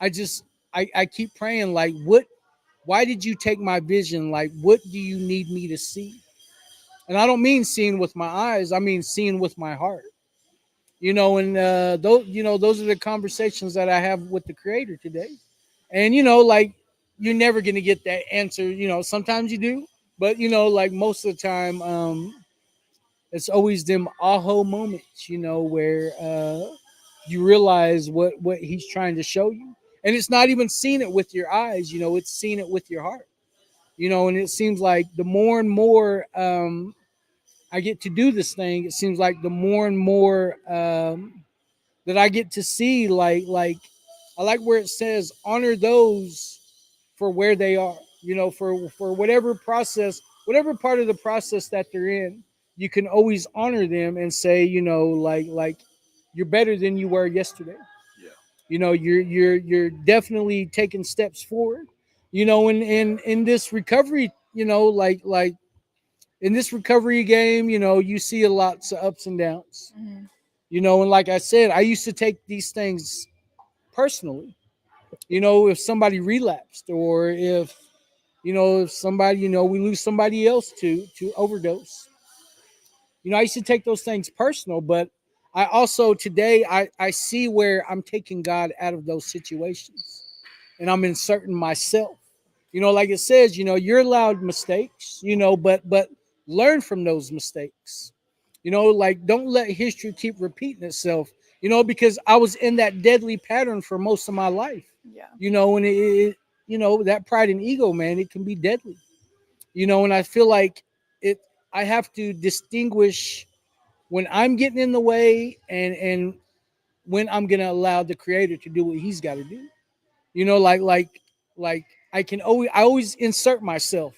I just I keep praying like what why did you take my vision? Like what do you need me to see? And I don't mean seeing with my eyes, I mean seeing with my heart. And those are the conversations that I have with the creator today. And like you're never gonna get that answer. Sometimes you do, but like most of the time, it's always them aha moments. Where you realize what he's trying to show you, and it's not even seeing it with your eyes. It's seeing it with your heart. And it seems like the more and more I get to do this thing, it seems like the more and more that I get to see, like I like where it says honor those for where they are. For whatever process, whatever part of the process that they're in, you can always honor them and say, like you're better than you were yesterday. Yeah. You're definitely taking steps forward. In this recovery, like in this recovery game, you see a lots of ups and downs. Mhm. And like I said, I used to take these things personally. If somebody relapsed or if somebody, we lose somebody else to overdose. I used to take those things personal, but I also today I see where I'm taking God out of those situations and I'm inserting myself. Like it says, you're allowed mistakes, but learn from those mistakes. Like don't let history keep repeating itself, because I was in that deadly pattern for most of my life. Yeah. And that pride and ego, man, it can be deadly. And I feel like it I have to distinguish when I'm getting in the way and when I'm gonna allow the creator to do what he's gotta do. Like I always insert myself.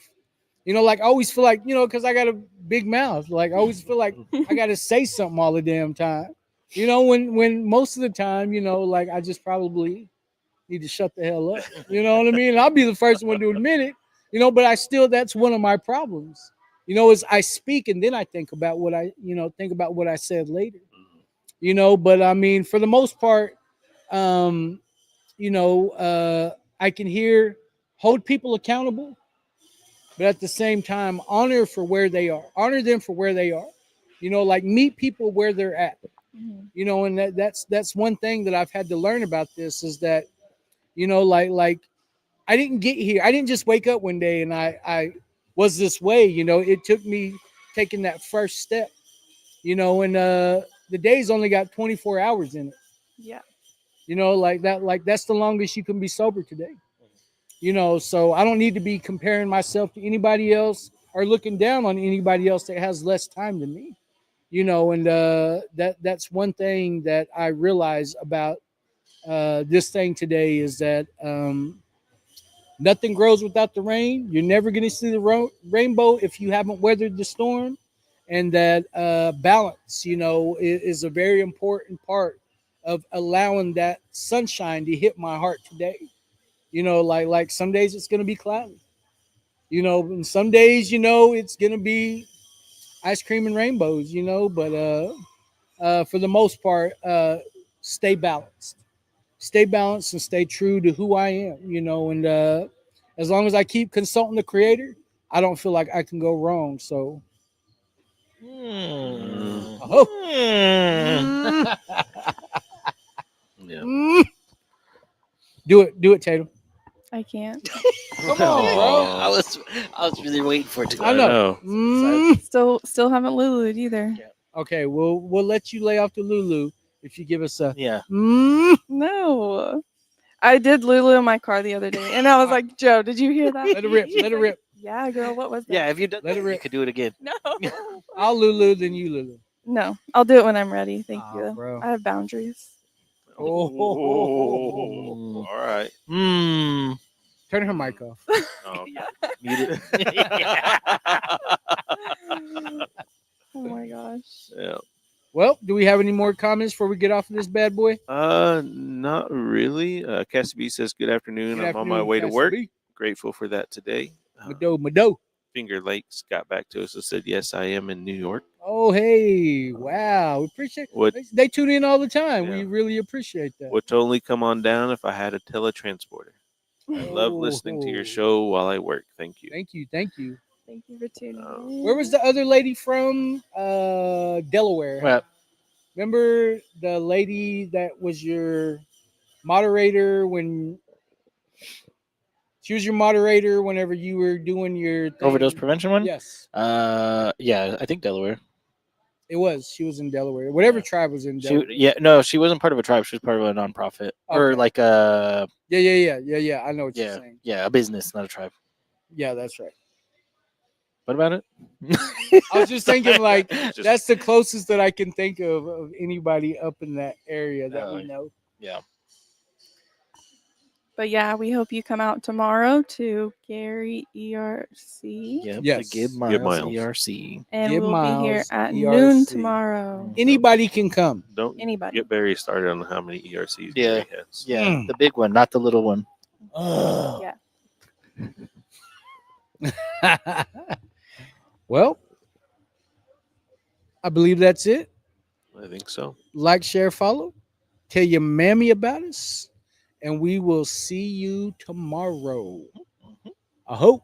Like I always feel like, because I got a big mouth. Like I always feel like I gotta say something all the damn time. When most of the time, like I just probably need to shut the hell up. You know what I mean? And I'll be the first one to admit it. But I still that's one of my problems. Is I speak and then I think about what I said later. But I mean, for the most part, um, I can hold people accountable, but at the same time, honor them for where they are. Like meet people where they're at. Mhm. And that's one thing that I've had to learn about this is that, like I didn't get here. I didn't just wake up one day and I was this way. It took me taking that first step. And the day's only got 24 hours in it. Yeah. Like that. Like that's the longest you can be sober today. So I don't need to be comparing myself to anybody else or looking down on anybody else that has less time than me. And that's one thing that I realize about this thing today is that nothing grows without the rain. You're never going to see the rainbow if you haven't weathered the storm. And that balance, is a very important part of allowing that sunshine to hit my heart today. Like some days it's going to be cloudy, and some days, it's going to be ice cream and rainbows, but for the most part, stay balanced and stay true to who I am, and as long as I keep consulting the creator, I don't feel like I can go wrong. So oh. Yeah. Do it, Tatum. I can't. Come on, bro. I was really waiting for it to go. I know. Still haven't Lulu'd either. Yeah. Okay, we'll let you lay off the Lulu if you give us a Yeah. No. I did Lulu in my car the other day, and I was like, Joe, did you hear that? Let it rip. Yeah, girl, what was that? Yeah, if you done Let it that, you rip. could do it again. No. I'll Lulu, then you Lulu. No, I'll do it when I'm ready. Thank Aw, you. bro. I have boundaries. Oh, all right. Turn her mic off. Oh, Mute it. Oh my gosh. yeah. Well, do we have any more comments before we get off of this bad boy? Not really. Cassie B says, "Good afternoon. Good I'm on my afternoon, way to Cassie work. B. Grateful for that today." Mado. Finger Lakes got back to us and said, "Yes, I am in New York." Oh, hey. Wow. We appreciate Would they tune in all the time. Yeah. We really appreciate that. would totally come on down if I had a teletransporter. I love listening to your show while I work. Thank you. Thank you. Thank you for tuning in. Where was the other lady from? Delaware. Well, Remember the lady that was your moderator when she was your moderator whenever you were doing your thing? overdose prevention one? Yes, Yeah, I think Delaware. it was. She was in Delaware. Whatever Yeah. tribe was in Delaware. She wasn't part of a tribe. She was part of a nonprofit or Okay. like a Yeah. I know what you're saying. a business, not a tribe. Yeah, that's right. What about it? I was just thinking like Just- that's the closest that I can think of anybody up in that area that Oh, we know. Yeah. But yeah, we hope you come out tomorrow to Geary ERC. Yep. Yes. The Gib Gib Miles Miles. ERC. And Gib we'll be here Miles at ERC. noon tomorrow. Anybody can come. Don't Anybody. get Barry started on how many ERCs Yeah. Barry has. Yeah, Mm. the big one, not the little one. Yeah. Well, I believe that's it. I think so. Like, share, follow. Tell your mammy about us. And we will see you tomorrow. I hope.